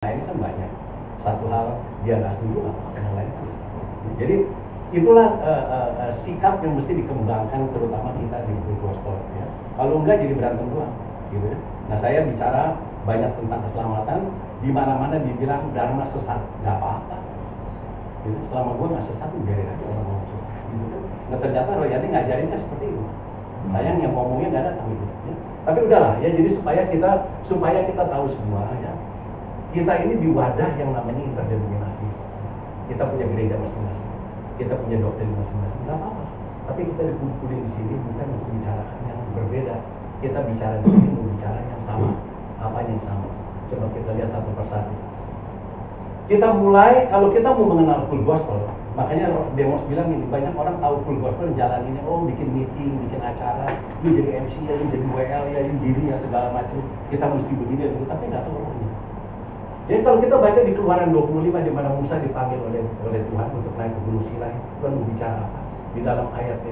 lain kan banyak. Satu hal dia nggak setuju, apa yang lain kan. Jadi itulah sikap yang mesti dikembangkan terutama kita di gospel ya. Kalau enggak jadi berantem doang gitu ya. Nah, saya bicara banyak tentang keselamatan, di mana-mana dibilang dharma sesat, nggak apa-apa gitu. Selama gua nggak sesat, biarin aja orang ngomong sesat gitu kan. Nah, ternyata Royani ngajarinnya seperti itu. Sayang yang ngomongnya nggak datang gitu ya. Tapi udahlah ya, jadi supaya kita tahu semua ya, kita ini di wadah yang namanya interdenominasi. Kita punya gereja masing-masing, kita punya doktrin masing-masing, nggak apa-apa. Tapi kita dikumpulin di sini bukan untuk bicara yang berbeda. Kita bicara di sini untuk bicara yang sama. Apa yang sama? Coba kita lihat satu persatu. Kita mulai, kalau kita mau mengenal full gospel, makanya Demos bilang ini, banyak orang tahu full gospel jalan ini, oh bikin meeting, bikin acara, ini jadi MC ya, ini jadi WL ya, ini diri ya, segala macam. Kita mesti begini, tapi nggak tahu orangnya. Jadi kalau kita baca di Keluaran 25 di mana Musa dipanggil oleh Tuhan untuk naik ke Gunung Sinai, Tuhan berbicara apa? Di dalam ayat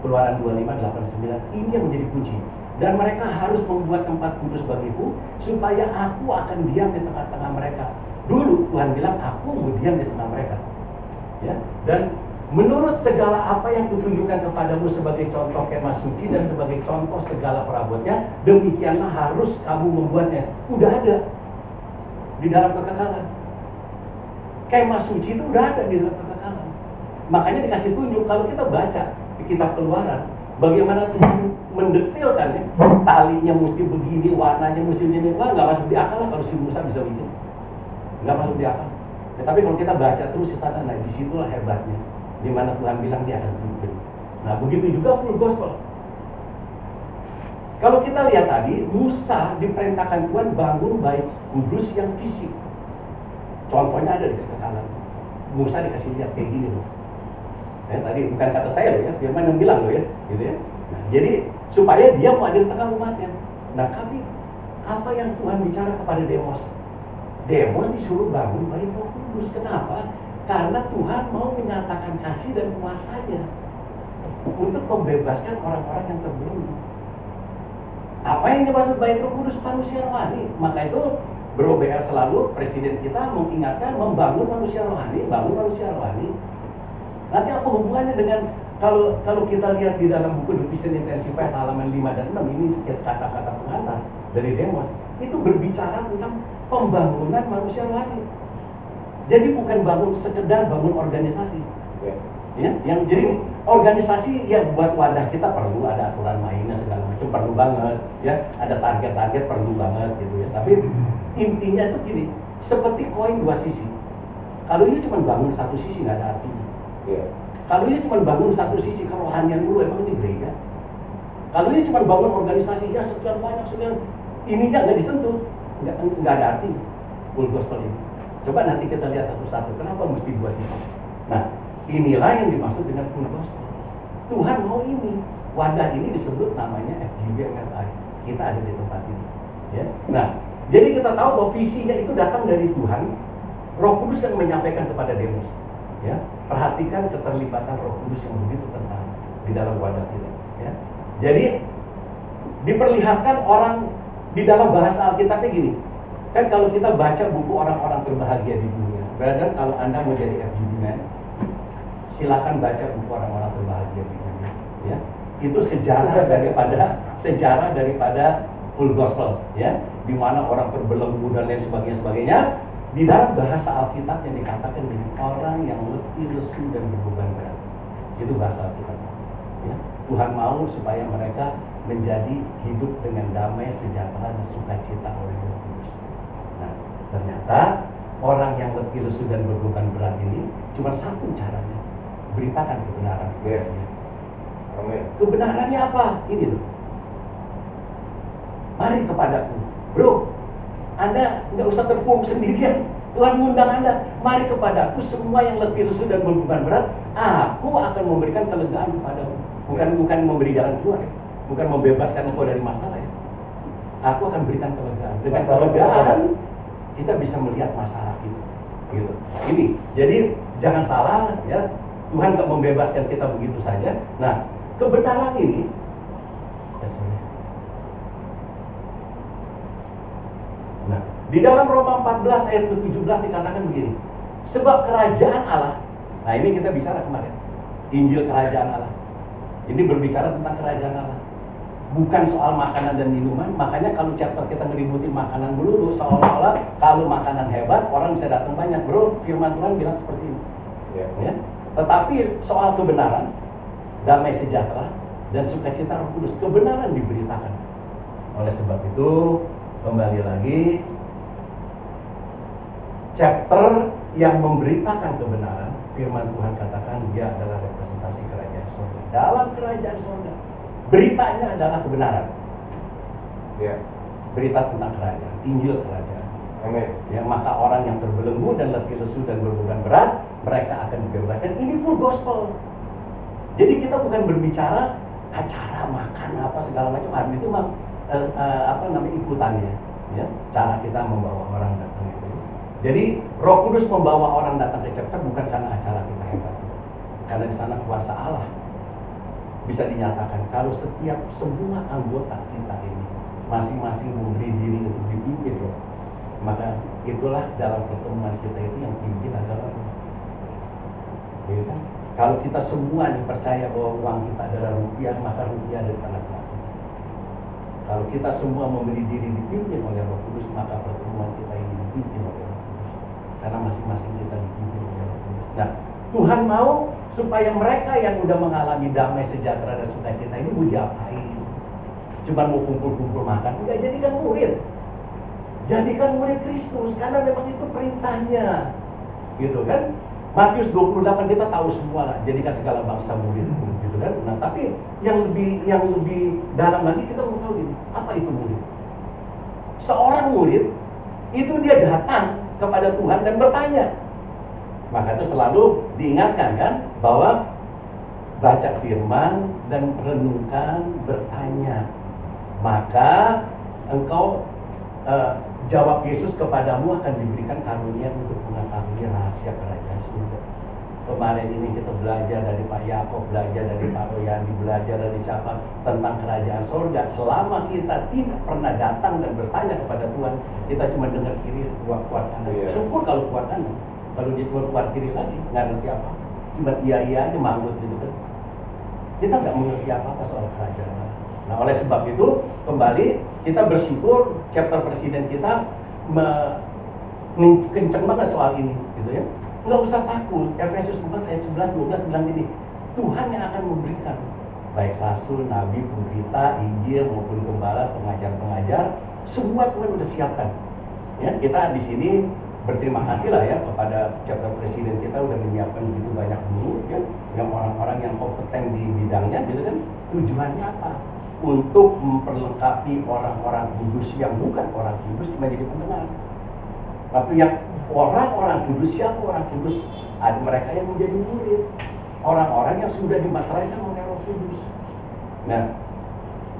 Keluaran 25, 8, 9, ini yang menjadi kunci. Dan mereka harus membuat tempat kudus bagiku, supaya aku akan diam di tengah-tengah mereka. Dulu Tuhan bilang, aku mau diam di tengah mereka. Ya? Dan menurut segala apa yang kutunjukkan kepadamu sebagai contoh kemah suci dan sebagai contoh segala perabotnya, demikianlah harus kamu membuatnya. Udah ada di dalam kekekalan. Kemah suci itu udah ada di dalam kekekalan. Makanya dikasih tunjuk. Kalau kita baca di kitab Keluaran, bagaimana Tuhan mendetilkan ya, talinya mesti begini, warnanya mesti begini. Wah, nggak masuk di akal lah kalau si Musa bisa bikin. Nggak masuk di akal. Ya, tapi kalau kita baca terus di sana, nah disitulah hebatnya. Di mana Tuhan bilang dia akan tunjuk. Nah, begitu juga full gospel. Kalau kita lihat tadi, Musa diperintahkan Tuhan bangun bait kudus yang fisik. Contohnya ada di kekekalan. Musa dikasih lihat kayak gini loh. Tadi bukan kata saya loh ya, Firman yang bilang loh ya, gitu ya. Nah, jadi supaya dia mau ada di tengah umatnya. Nah, tapi apa yang Tuhan bicara kepada Demos? Demos disuruh bangun bait Roh Kudus. Kenapa? Karena Tuhan mau menyatakan kasih dan kuasanya untuk membebaskan orang-orang yang terbelenggu. Apa yang dimaksud bait Roh Kudus? Manusia rohani. Maka itu Bro BR selalu, presiden kita mengingatkan membangun manusia rohani, bangun manusia rohani. Nanti apa hubungannya dengan kalau kita lihat di dalam buku The Vision Intensified halaman 5 dan 6, ini kata-kata pengantar dari Demos, itu berbicara tentang pembangunan manusia rohani. Jadi bukan sekedar bangun organisasi. Ya, yang jadi organisasi ya buat wadah kita perlu ada aturan mainnya segala macam, perlu banget ya, ada target-target perlu banget gitu ya. Tapi intinya itu gini, seperti koin dua sisi. Kalau dia cuma bangun satu sisi nggak ada artinya. Kalau dia cuma bangun satu sisi kerohanian dulu, emang ini gereja. Kalau dia cuma bangun organisasi ya sekian banyak sekian, ininya nggak disentuh, nggak ada artinya. Full gospel ini. Coba nanti kita lihat satu-satu. Kenapa mesti dua sisi? Nah, inilah yang dimaksud dengan full gospel. Tuhan mau ini. Wadah ini disebut namanya FGBMFI. Kita ada di tempat ini. Ya. Nah, jadi kita tahu bahwa visinya itu datang dari Tuhan. Roh Kudus yang menyampaikan kepada Demos. Ya, perhatikan keterlibatan Roh Kudus yang begitu kental di dalam wadah kita. Ya. Jadi diperlihatkan orang di dalam bahasa Alkitabnya gini. Kan kalau kita baca buku orang-orang terbahagia di dunia, brother, kalau Anda mau jadi FGB man, silakan baca buku orang-orang terbahagia di dunia. Ya, itu sejarah daripada full gospel, ya, di mana orang terbelenggu dan lain sebagainya. Di dalam bahasa Alkitab yang dikatakan dengan orang yang letih, lesu dan berbeban berat. Itu bahasa Alkitab. Ya. Tuhan mau supaya mereka menjadi hidup dengan damai, sejahtera, dan sukacita oleh Roh Kudus. Nah, ternyata orang yang letih, lesu dan berbeban berat ini cuma satu caranya, beritakan kebenaran. Ya. Kebenarannya apa? Ini loh. Mari kepadaku, bro. Anda nggak usah terpuruk sendirian. Tuhan mengundang Anda. Mari kepadaku semua yang letih lesu dan berbeban berat. Aku akan memberikan kelegaan kepadamu. Bukan memberi jalan keluar ya. Bukan membebaskan engkau dari masalah ya. Aku akan berikan kelegaan. Dengan kelegaan kita bisa melihat masalah itu. Gitu. Ini. Jadi jangan salah ya. Tuhan nggak membebaskan kita begitu saja. Nah, kebenaran ini Di dalam Roma 14 ayat ke-17 dikatakan begini. Sebab kerajaan Allah, nah ini kita bicara kemarin, Injil kerajaan Allah. Ini berbicara tentang kerajaan Allah. Bukan soal makanan dan minuman. Makanya kalau chapter kita ngeributin makanan dulu, seolah-olah kalau makanan hebat, orang bisa datang banyak. Bro, firman Tuhan bilang seperti ini. Ya. Tetapi soal kebenaran, damai sejahtera, dan sukacita Roh Kudus, kebenaran diberitakan. Oleh sebab itu, kembali lagi, chapter yang memberitakan kebenaran, firman Tuhan katakan dia adalah representasi kerajaan surga. Dalam kerajaan surga, beritanya adalah kebenaran. Ya, berita tentang kerajaan, Injil kerajaan. Amin. Ya, maka orang yang terbelenggu dan letih lesu dan berbeban berat, mereka akan dibebaskan. Ini full gospel. Jadi kita bukan berbicara acara makan apa segala macam, itu mah ikutannya, ya, cara kita membawa orang datang itu. Jadi Roh Kudus membawa orang datang ke chapter bukan karena acara kita hebat, karena di sana kuasa Allah bisa dinyatakan. Kalau semua anggota kita ini masing-masing memberi diri untuk dipimpin, loh, maka itulah dalam pertemuan kita itu yang pimpin adalah Roh. Ya kan? Kalau kita semua dipercaya bahwa uang kita adalah rupiah, maka rupiah ada di tangan Tuhan. Kalau kita semua memberi diri dipimpin oleh Roh Kudus, maka pertemuan kita ini dipimpin oleh Roh Kudus. Karena masing-masing kita dipimpin oleh Roh Kudus. Nah, Tuhan mau supaya mereka yang udah mengalami damai sejahtera dan sukacita ini mau diapain? Cuma mau kumpul-kumpul makan? Enggak, jadikan murid. Jadikan murid Kristus, karena memang itu perintahnya. Gitu kan? Matius 28 kita tahu semua lah, jadikan segala bangsa murid, gitu kan. Nah, tapi yang lebih dalam lagi kita mau tahu ini, apa itu murid? Seorang murid itu dia datang kepada Tuhan dan bertanya. Maka itu selalu diingatkan kan bahwa baca firman dan renungkan, bertanya. Maka engkau jawab Yesus, kepadamu akan diberikan karunia untuk mengetahui rahasia kerajaan surga. Kemarin ini kita belajar dari Pak Yakob, belajar dari Pak Royandi, belajar dari siapa tentang kerajaan surga. Selama kita tidak pernah datang dan bertanya kepada Tuhan, kita cuma dengar kiri, kuat kanan. Syukur kalau kuat kanan. Kalau dia cuma kuat kiri lagi, nggak ngerti apa. Cuma iya aja manggut gitu kan. Kita nggak mengerti apa soal kerajaan. Nah, oleh sebab itu, kembali kita bersyukur chapter presiden kita kenceng banget soal ini, gitu ya. Nggak usah takut. Efesus 4 ayat 11-12 bilang gini, Tuhan yang akan memberikan baik rasul, nabi, pemberita, Injil maupun gembala, pengajar-pengajar, semua Tuhan udah siapkan. Ya, kita di sini berterima kasih lah ya kepada chapter presiden kita udah menyiapkan begitu banyak guru, ya, yang orang-orang yang kompeten di bidangnya, gitu kan. Tujuannya apa? Untuk memperlengkapi orang-orang kudus yang bukan orang kudus menjadi pendengar. Tapi yang orang-orang kudus, siapa orang kudus? Ada mereka yang menjadi murid, orang-orang yang sudah dimateraikan oleh Roh Kudus. Nah,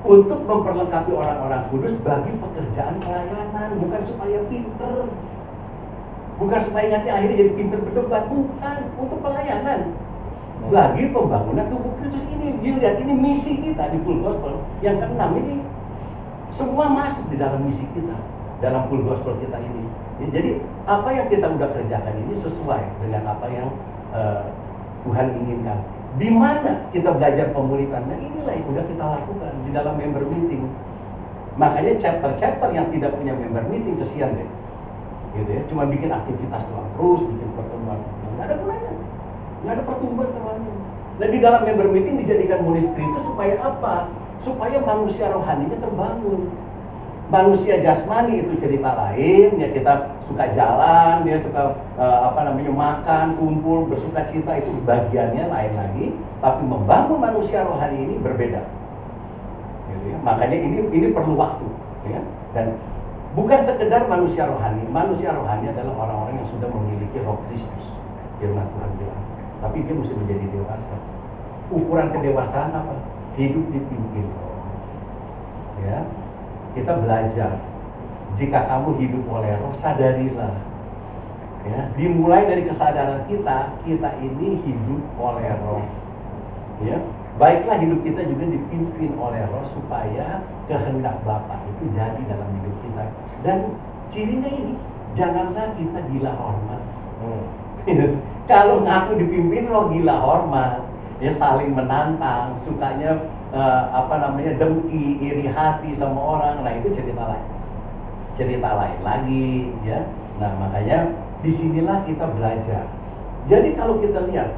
untuk memperlengkapi orang-orang kudus bagi pekerjaan pelayanan, bukan supaya pinter, bukan supaya nanti akhirnya jadi pinter berdebat, bukan, untuk pelayanan. Bagi pembangunan tubuh Kristus ini, dilihat ini misi kita di Full Gospel yang ke-6 ini semua masuk di dalam misi kita, dalam Full Gospel kita ini. Jadi apa yang kita udah kerjakan ini sesuai dengan apa yang Tuhan inginkan. Di mana kita belajar pemulihan? Nah, inilah yang udah kita lakukan di dalam member meeting. Makanya chapter-chapter yang tidak punya member meeting kesian deh, gitu ya. Cuma bikin aktivitas doang, terus bikin pertemuan, nggak ada gunanya. Nggak ada pertumbuhan temannya. Dan di dalam member meeting dijadikan murid Kristus supaya apa? Supaya manusia rohaninya terbangun. Manusia jasmani itu cerita lain, ya kita suka jalan, dia suka makan, kumpul, bersuka cita, itu bagiannya lain lagi. Tapi membangun manusia rohani ini berbeda. Gitu ya. Makanya ini perlu waktu, ya. Dan bukan sekedar manusia rohani. Manusia rohani adalah orang-orang yang sudah memiliki Roh Kristus. Firman Tuhan bilang. Tapi dia mesti menjadi dewasa. Ukuran kedewasaan apa? Hidup dipimpin. Ya, kita belajar. Jika kamu hidup oleh Roh, sadarilah. Ya, dimulai dari kesadaran kita ini hidup oleh Roh. Ya, baiklah hidup kita juga dipimpin oleh Roh supaya kehendak Bapa itu jadi dalam hidup kita. Dan Cirinya ini, janganlah kita gila hormat. Kalau ngaku dipimpin lo gila hormat, ya saling menantang, sukanya dengki, iri hati sama orang, nah itu cerita lain lagi, ya. Nah makanya disinilah kita belajar. Jadi kalau kita lihat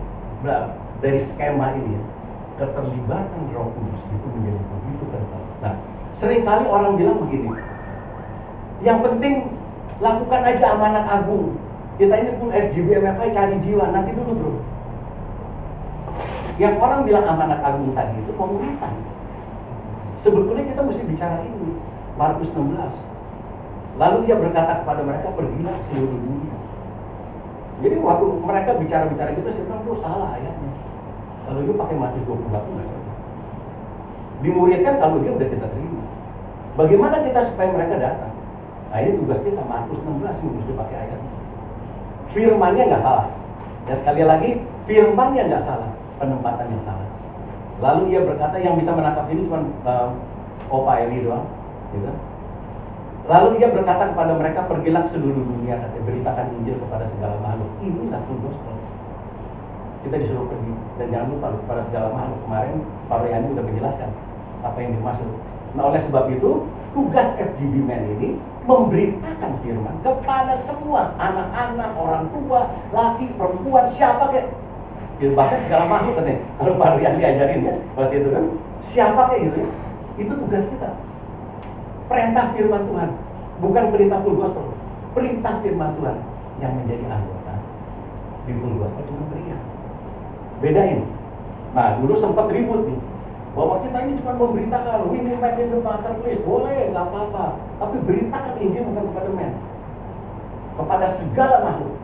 dari skema ini, keterlibatan Roh Kudus itu menjadi begitu kental. Nah, seringkali orang bilang begini, yang penting lakukan aja amanat agung. Kita ini pun FGB MFI cari jiwa, nanti dulu bro. Yang orang bilang amanat agung tadi itu pemuritan. Sebetulnya kita mesti bicara ini, Markus 16. Lalu dia berkata kepada mereka, pergilah ke seluruh dunia. Jadi waktu mereka bicara-bicara gitu, saya bilang, bro salah ayatnya. Kalau dia pakai Matius 28 nggak cocok. Dimuridkan kalau dia udah kita terima. Bagaimana kita supaya mereka datang? Nah ini tugas kita, Markus 16 mesti pakai ayat. Firmannya nggak salah. Ya sekali lagi, firmannya nggak salah, penempatan yang salah. Lalu dia berkata yang bisa menangkap ini cuma Opa Eli doang, gitu. Lalu dia berkata kepada mereka, pergilah ke seluruh dunia, beritakan Injil kepada segala makhluk. Inilah full gospel. Kita disuruh pergi, dan jangan lupa kepada segala makhluk. Kemarin Pak Rayani sudah menjelaskan apa yang dimaksud. Nah oleh sebab itu, tugas FGB Men ini memberitakan firman kepada semua anak-anak, orang tua, laki, perempuan, siapa kayak. Bahkan segala makhluk kan ya. Kalau Pak Rayani diajarin ya, waktu itu kan, siapa kayak gitu ya. Itu tugas kita. Perintah firman Tuhan, bukan perintah full gospel. Perintah firman Tuhan yang menjadi anggota di full gospel cuma pria. Bedain. Nah, dulu sempat ribut nih, bahwa kita ini cuma memberitakan, winning man in the marketplace, boleh, nggak apa-apa. Tapi beritakan Injil bukan kepada men, kepada segala makhluk.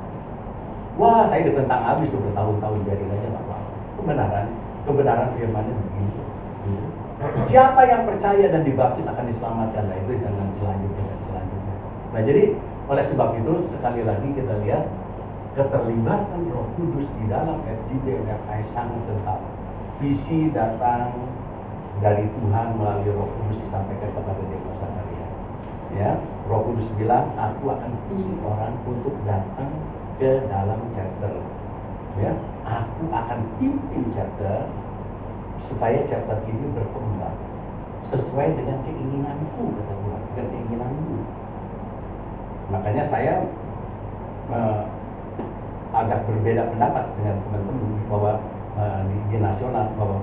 Wah, saya ditentang habis tuh bertahun-tahun, biarin aja nggak apa-apa. Kebenaran firmannya begitu. Siapa yang percaya dan dibaptis akan diselamatkan, nah itu dengan selanjutnya. Nah jadi oleh sebab itu sekali lagi kita lihat keterlibatan Roh Kudus di dalam FGB MFI sangat kental. Visi datang dari Tuhan melalui Roh Kudus disampaikan kepada Demos Zakaria. Ya, Roh Kudus bilang, aku akan pilih orang untuk datang ke dalam chapter. Ya, aku akan pimpin chapter supaya chapter ini berkembang sesuai dengan keinginanku, kata Tuhan, dengan keinginanmu. Makanya saya agak berbeda pendapat dengan teman-teman bahwa di nasional bahwa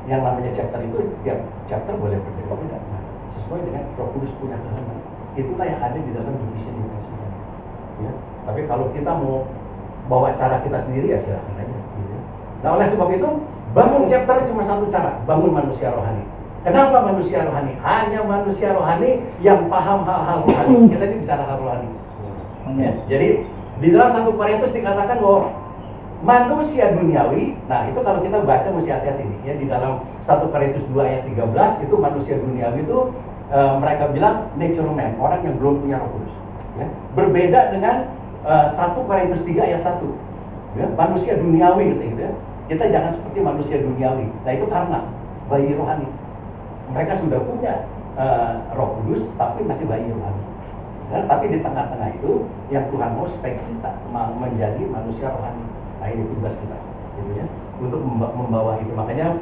yang namanya chapter itu tiap chapter boleh berbeda-beda, nah, sesuai dengan Roh Kudus punya kehendak. Itulah yang ada di dalam division. Ya. Tapi kalau kita mau bawa cara kita sendiri ya silahkan aja. Gitu. Nah oleh sebab itu bangun chapter cuma satu cara, bangun manusia rohani. Kenapa manusia rohani? Hanya manusia rohani yang paham hal-hal rohani. Kita ini bicara hal rohani. Ya, jadi di dalam 1 Korintus dikatakan bahwa manusia duniawi, nah itu kalau kita baca mesti hati-hati nih, ya di dalam 1 Korintus 2 ayat 13 itu manusia duniawi itu mereka bilang nature man, orang yang belum punya Roh Kudus. Ya. Berbeda dengan 1 Korintus 3 ayat 1. Ya, manusia duniawi gitu ya. Kita jangan seperti manusia duniawi. Nah itu karena bayi rohani. Mereka sudah punya Roh Kudus, tapi masih bayi rohani. Nah, tapi di tengah-tengah itu yang Tuhan mau supaya kita menjadi manusia rohani. Nah ini tugas kita, gitu ya, untuk membawa itu. Makanya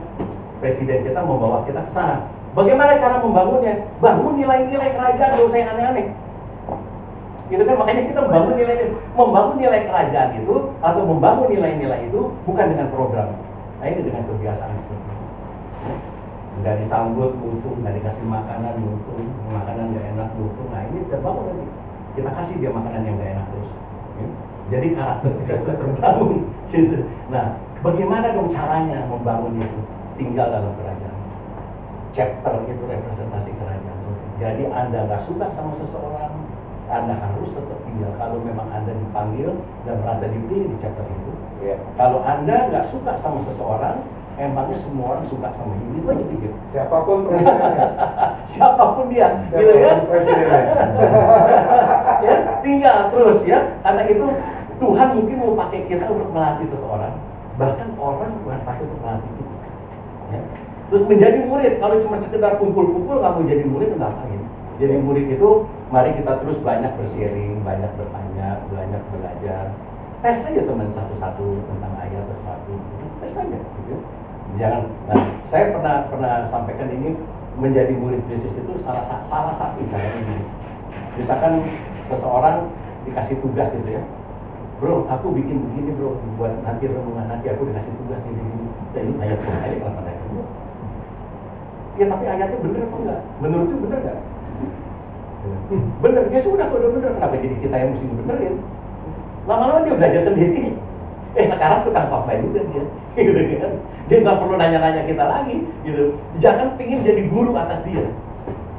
Presiden kita membawa kita ke sana. Bagaimana cara membangunnya? Bangun nilai-nilai kerajaan, gak usah yang aneh-aneh. Gitu kan, makanya kita membangun nilai kerajaan itu atau membangun nilai-nilai itu bukan dengan program. Nah ini dengan kebiasaan seperti itu. Nggak disambut mutung, nggak dikasih makanan mutung, makanan nggak enak mutung. Nah ini terbangun lagi. Kita kasih dia makanan yang nggak enak terus. Ya? Jadi karakter kita terbangun. Nah, bagaimana dong caranya membangun itu? Tinggal dalam kerajaan. Chapter itu representasi kerajaan. Jadi Anda nggak suka sama seseorang, Anda harus tetap tinggal. Kalau memang Anda dipanggil dan merasa dipilih di chapter itu, ya. Kalau Anda nggak suka sama seseorang, emangnya semua orang suka sama ini? Itu aja pikir. Siapapun presidennya. Siapapun dia, gitu kan? Ya, tinggal terus ya. Karena itu Tuhan mungkin mau pakai kita untuk melatih seseorang. Bahkan orang Tuhan pakai untuk melatih kita. Ya. Terus menjadi murid, kalau cuma sekedar kumpul-kumpul nggak mau jadi murid, ngapain? Jadi murid itu, mari kita terus banyak bersharing, banyak bertanya, banyak belajar. Tes aja teman satu-satu tentang ayat sesuatu, tes aja. Gitu. Jangan. Nah, saya pernah sampaikan ini, menjadi murid Yesus itu salah satu cara ini. Misalkan seseorang dikasih tugas gitu ya, bro, aku bikin begini bro, buat nanti renungan, nanti aku dikasih tugas ini. Dan ini ayat Tuhan, kenapa ayat Tuhan? Ya tapi ayatnya bener apa enggak? Menurut itu bener enggak? Bener, ya sudah kalau udah bener, kenapa jadi kita yang mesti benerin? Lama-lama dia belajar sendiri. Sekarang tukang khotbah juga dia, gitu kan? Dia nggak perlu nanya-nanya kita lagi, gitu. Jangan pingin jadi guru atas dia.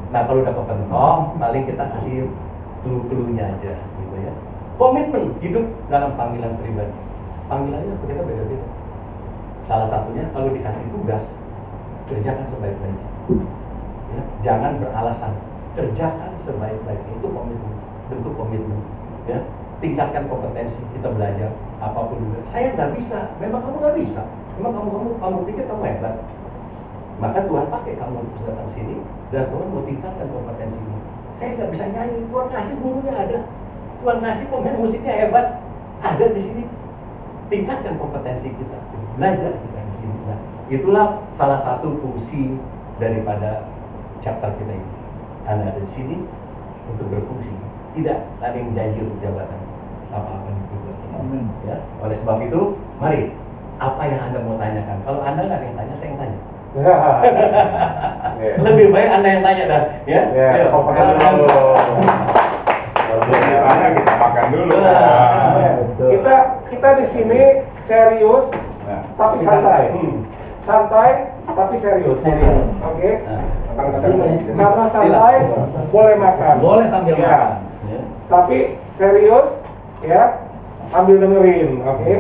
Nah kalau udah kepentok, paling kita kasih clue-cluenya aja, gitu ya. Komitmen hidup dalam panggilan pribadi. Panggilannya kita beda-beda. Salah satunya kalau dikasih tugas, kerjakan sebaik-baiknya. Ya, jangan beralasan, kerjakan sebaik-baiknya. Itu komitmen, bentuk komitmen. Ya, tingkatkan kompetensi, kita belajar apapun juga. Saya nggak bisa, memang kamu nggak bisa. Memang kamu pikir kamu hebat. Maka Tuhan pakai kamu untuk datang sini dan Tuhan mau tingkatkan kompetensimu. Saya nggak bisa nyanyi, Tuhan kasih gurunya ada. Tuhan kasih pemain musiknya hebat, ada di sini. Tingkatkan kompetensi kita, belajar kita di sini. Nah, itulah salah satu fungsi daripada chapter kita ini. Anda ada di sini untuk berfungsi, tidak ada yang janji untuk jabatan apa-apa juga. Ya, oleh sebab itu, mari apa yang Anda mau tanyakan. Kalau Anda nggak ada yang tanya, saya yang tanya. Lebih baik Anda yang tanya dah, ya. Makan dulu. Kita makan dulu. Kita di sini serius, tapi santai. Santai, tapi serius. Oke. Karena santai, boleh makan. Boleh sambil makan. Tapi serius, ya, sambil dengerin, oke?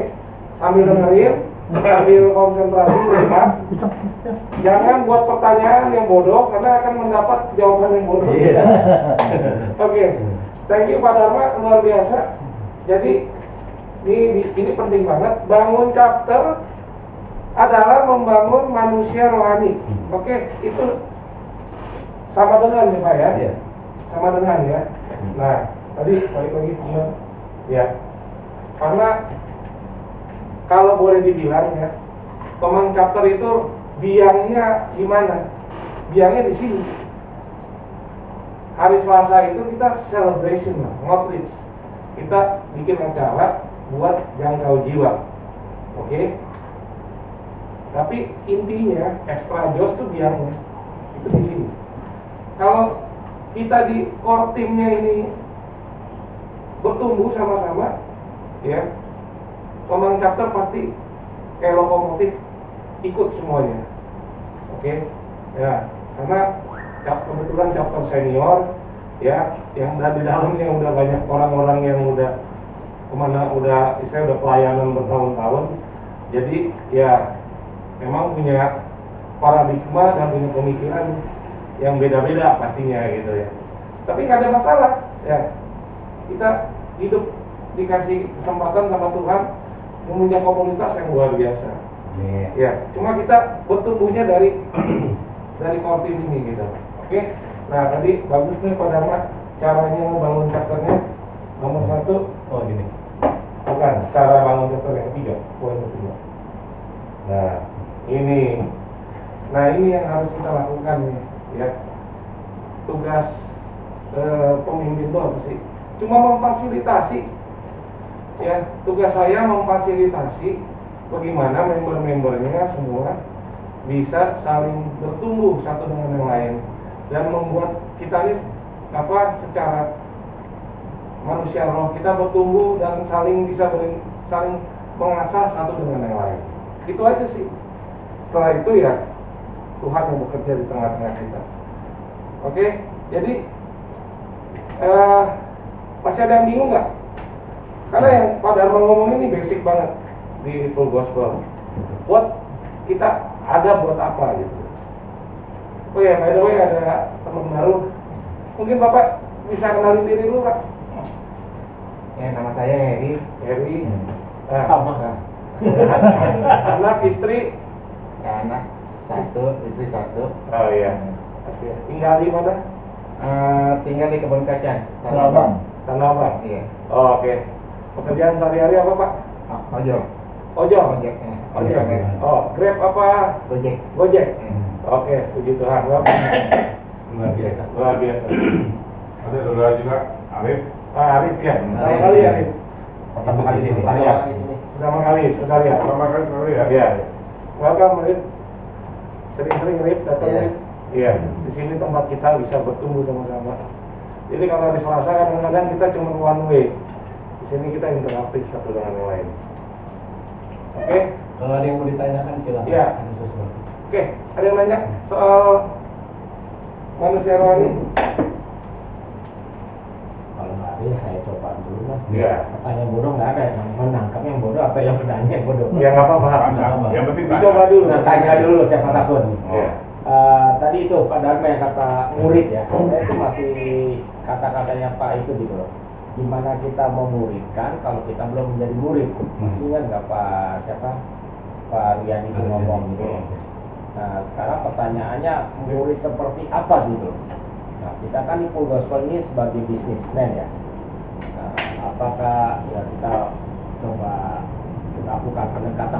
Sambil dengerin, sambil konsentrasi, ya. Jangan buat pertanyaan yang bodoh, karena akan mendapat jawaban yang bodoh. Oke. Thank you Pak Dharma, luar biasa. Jadi ini penting banget. Bangun chapter adalah membangun manusia rohani. Oke, itu sama dengan ya Pak ya? Iya. Sama dengan ya. Nah, tadi balik lagi benar. Ya. Karena kalau boleh dibilang ya, Command chapter itu biangnya gimana? Biangnya di sini. Hari Selasa itu kita celebration lah, outreach. Kita bikin acara buat jangkau jiwa. Oke? Tapi intinya extra joss tuh biangnya itu di sini. Kalau kita di core timnya ini bertumbuh sama-sama, ya, Command chapter pasti kayak lokomotif ikut semuanya. Oke? Ya, karena kebetulan chapter senior, ya, yang di dalamnya udah banyak orang-orang yang udah saya udah pelayanan bertahun-tahun. Jadi ya memang punya paradigma dan punya pemikiran yang beda-beda pastinya gitu ya. Tapi nggak ada masalah ya. Kita hidup dikasih kesempatan sama Tuhan mempunyai komunitas yang luar biasa. Ya, cuma kita bertumbuhnya dari core team ini gitu. Oke. Nah, tadi bagus nih Pak Dharma caranya membangun chapternya. Nomor 1, Oh gini. bukan cara bangun chapter yang ketiga, poin ketiga. Nah, ini yang harus kita lakukan nih, ya. Tugas pemimpin itu apa sih? Cuma memfasilitasi, ya. Tugas saya memfasilitasi bagaimana member-membernya semua bisa saling bertumbuh satu dengan yang lain dan membuat kita ini secara manusia roh kita bertumbuh dan saling mengasah satu dengan yang lain. Itu aja sih. Setelah itu ya Tuhan yang bekerja di tengah-tengah kita. Oke, jadi masih ada yang bingung nggak? Karena yang Pak Dharma ngomong ini basic banget di full gospel. Buat kita ada buat apa gitu. Oh ya, by the way ada teman baru. Mungkin Bapak bisa kenalin diri dulu Pak. Ya, nama saya Heri. Sama. Anak, istri, Ya, anak satu, istri satu. oh iya. Tinggal di mana? Tinggal di kebun kacang. Tanah Abang. Tanah Abang. Iya. Oh, oke. Pekerjaan sehari-hari apa Pak? Ojol. Ojol. Ojek. Ojek. Oh, Grab apa? Gojek. Gojek. Oke, puji Tuhan. Luar biasa. Luar biasa. Ada saudara juga, Arif. Arif ya. Pertama kali Arif. Pertama kali sini. Iya. Pertama kali, saudara ya. Pertama kali saudara ya? Iya. Welcome Arif. Sering-sering Arif datang Iya. Arif. Iya. Di sini tempat kita bisa bertumbuh sama-sama. Jadi kalau hari Selasa kadang-kadang kita cuma one way. Di sini kita interaktif satu dengan yang lain. Oke. Kalau ada yang mau ditanyakan silakan. Iya. Ada sesuatu. Oke, ada yang nanya soal manusia rohani? Kalau nggak ada ya saya coba dulu lah. Iya. Pertanyaan bodoh nggak ada, yang menangkap yang bodoh apa yang bertanya yang bodoh. Ya nggak apa-apa. Tanya. Yang penting tanya. Dicoba dulu. Nah, tanya dulu siapa takut. Iya. Tadi itu Pak Dharma yang kata murid ya, saya itu masih kata-katanya Pak itu gitu loh. Gimana kita memuridkan kalau kita belum menjadi murid? Masih ingat nggak Pak siapa? Pak Rian itu ngomong gitu. Nah sekarang pertanyaannya murid seperti apa gitu? Nah kita kan di Full Gospel ini sebagai bisnismen ya. Nah, apakah ya kita coba lakukan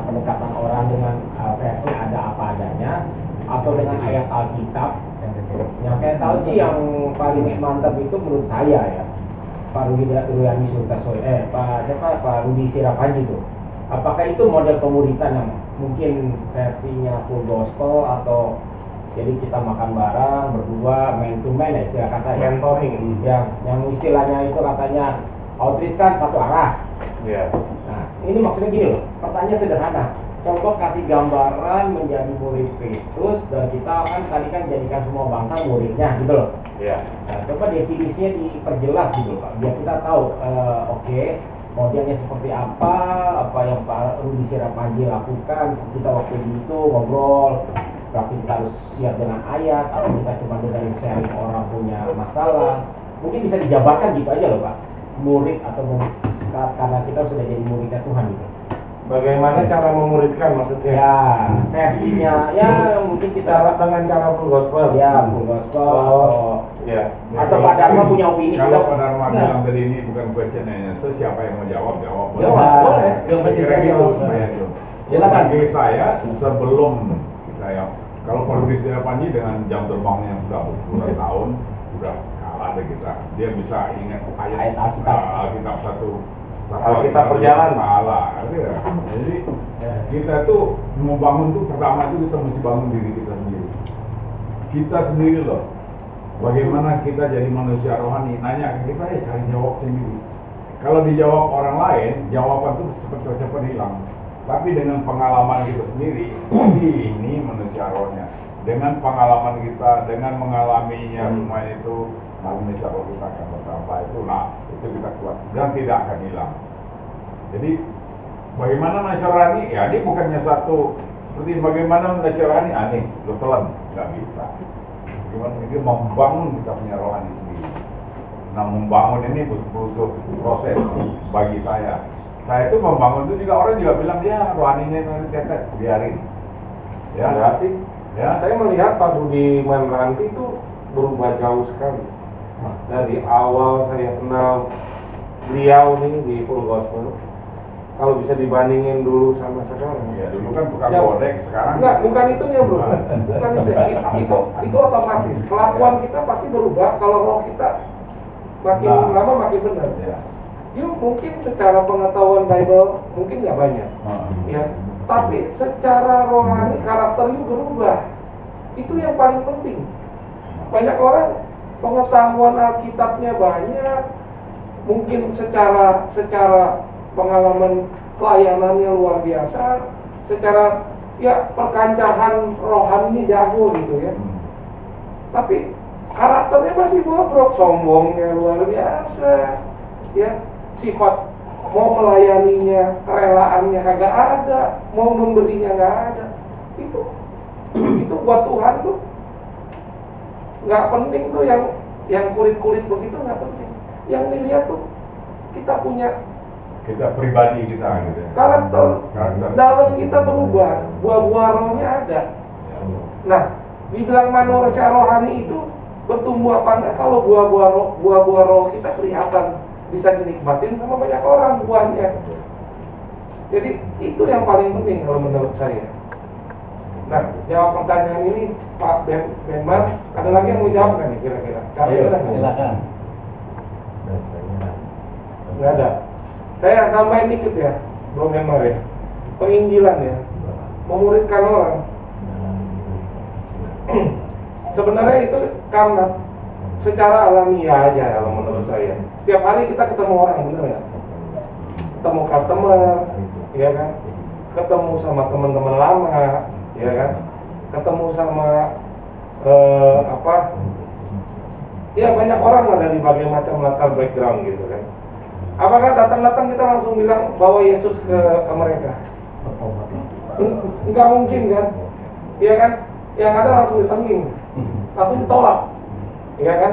pendekatan orang dengan versi ada apa adanya atau dengan ayat Alkitab? Yang saya tahu sih yang paling mantap itu menurut saya ya Pak Rudi Surtasoy, Pak Rudi Sirapaji itu. Apakah itu model pemuritan yang mungkin versinya Full Gospel atau jadi kita makan bareng berdua man to man ya istilah kata ya. Mentoring. Yang istilahnya itu katanya outreach kan satu arah. Iya. Nah, ini maksudnya gini loh, pertanyaan sederhana. Contoh kasih gambaran menjadi murid Kristus dan kita kan tadi kan jadikan semua bangsa muridnya gitu loh. Iya. Nah, coba definisinya diperjelas gitu Pak, biar kita tahu oke, modelnya seperti apa yang Pak Rudi Sirapaji lakukan. Kita waktu itu ngobrol, berarti kita harus siap dengan ayat atau kita cuma dengerin sharing orang punya masalah. Mungkin bisa dijabarkan gitu aja loh Pak, murid atau karena kita sudah jadi muridnya Tuhan gitu. Bagaimana cara memuridkan maksudnya? Ya, versinya ya mungkin kita Dengan cara Full Gospel. ya Full Gospel Iya. atau Pak Dharma punya opini Kalau kita- Pak Dharma Nah. bilang tadi ini bukan question and answer, siapa yang mau jawab? Jawab, Boleh. yang pasti Kira saya gitu jawab. supaya itu. Silakan. Bagi saya sebelum saya kalau Pak Rudi Sirapaji dengan jam terbangnya yang sudah berpuluh tahun sudah kalah dari kita. Dia bisa ingat Ayat Alkitab. Alkitab satu. Alkitab berjalan. Kalah. Jadi kita tuh mau bangun tuh pertama itu kita mesti bangun diri kita sendiri. Kita sendiri loh. Bagaimana kita jadi manusia rohani? Nanya ke kita ya cari jawab sendiri. Kalau dijawab orang lain, jawaban tuh cepat-cepat hilang. Tapi dengan pengalaman kita sendiri, ini manusia rohnya. Dengan pengalaman kita, dengan mengalaminya semua itu, manusia roh kita akan bertambah itu. Nah, itu kita kuat dan tidak akan hilang. Jadi bagaimana manusia rohani? Ya ini bukannya satu seperti bagaimana manusia rohani? Nih, lo telan, nggak bisa. Gimana ini membangun kita punya rohani sendiri. Nah membangun ini butuh proses bagi saya. Saya itu membangun itu juga orang juga bilang dia rohaninya nanti tetet, biarin. Ya, Berarti ya. saya melihat Pak Rudi Manranti itu berubah jauh sekali. Dari awal saya kenal beliau nih di Full Gospel, kalau bisa dibandingin dulu sama sekarang. Ya dulu kan tukang Ya, bodek, sekarang Enggak, bukan itunya bro. Bukan itu otomatis. Kelakuan kita pasti berubah kalau roh kita makin Nah. lama makin benar. Ya. Ya mungkin secara pengetahuan Bible mungkin nggak banyak, ya. Tapi secara rohani karakternya berubah. Itu yang paling penting. Banyak orang pengetahuan Alkitabnya banyak, mungkin secara pengalaman pelayanannya luar biasa, secara ya perkancahan rohaninya jago gitu ya. Tapi karakternya masih bobrok, sombongnya luar biasa, ya. Sifat mau melayaninya, kerelaannya kagak ada, mau memberinya nggak ada. Itu buat Tuhan tuh nggak penting tuh yang kulit begitu nggak penting. Yang dilihat tuh kita punya Kita pribadi kita gitu ya. karakter, Karakter. dalam kita berubah, buah-buah rohnya ada. Nah, dibilang manusia rohani itu bertumbuh apa enggak kalau buah-buah roh kita kelihatan bisa dinikmatin sama banyak orang buahnya. Jadi itu yang paling penting kalau menurut saya. Nah, jawab pertanyaan ini Pak Benmar, ada lagi yang mau jawab nggak nih kira-kira? Ayo, Ada? silakan. Nggak ada. Saya tambahin dikit ya, Bro Benmar ya. Penginjilan ya, memuridkan orang. Sebenarnya itu karena secara alamiah aja kalau menurut saya. Setiap hari kita ketemu orang, bener nggak? Ketemu customer, ya kan? Ketemu sama teman-teman lama, ya kan? Ketemu sama ya banyak orang lah dari berbagai macam latar background gitu kan. Apakah datang-datang kita langsung bilang bawa Yesus ke mereka? Enggak mungkin kan? Iya kan? Yang ada langsung ditenging, langsung ditolak, iya kan?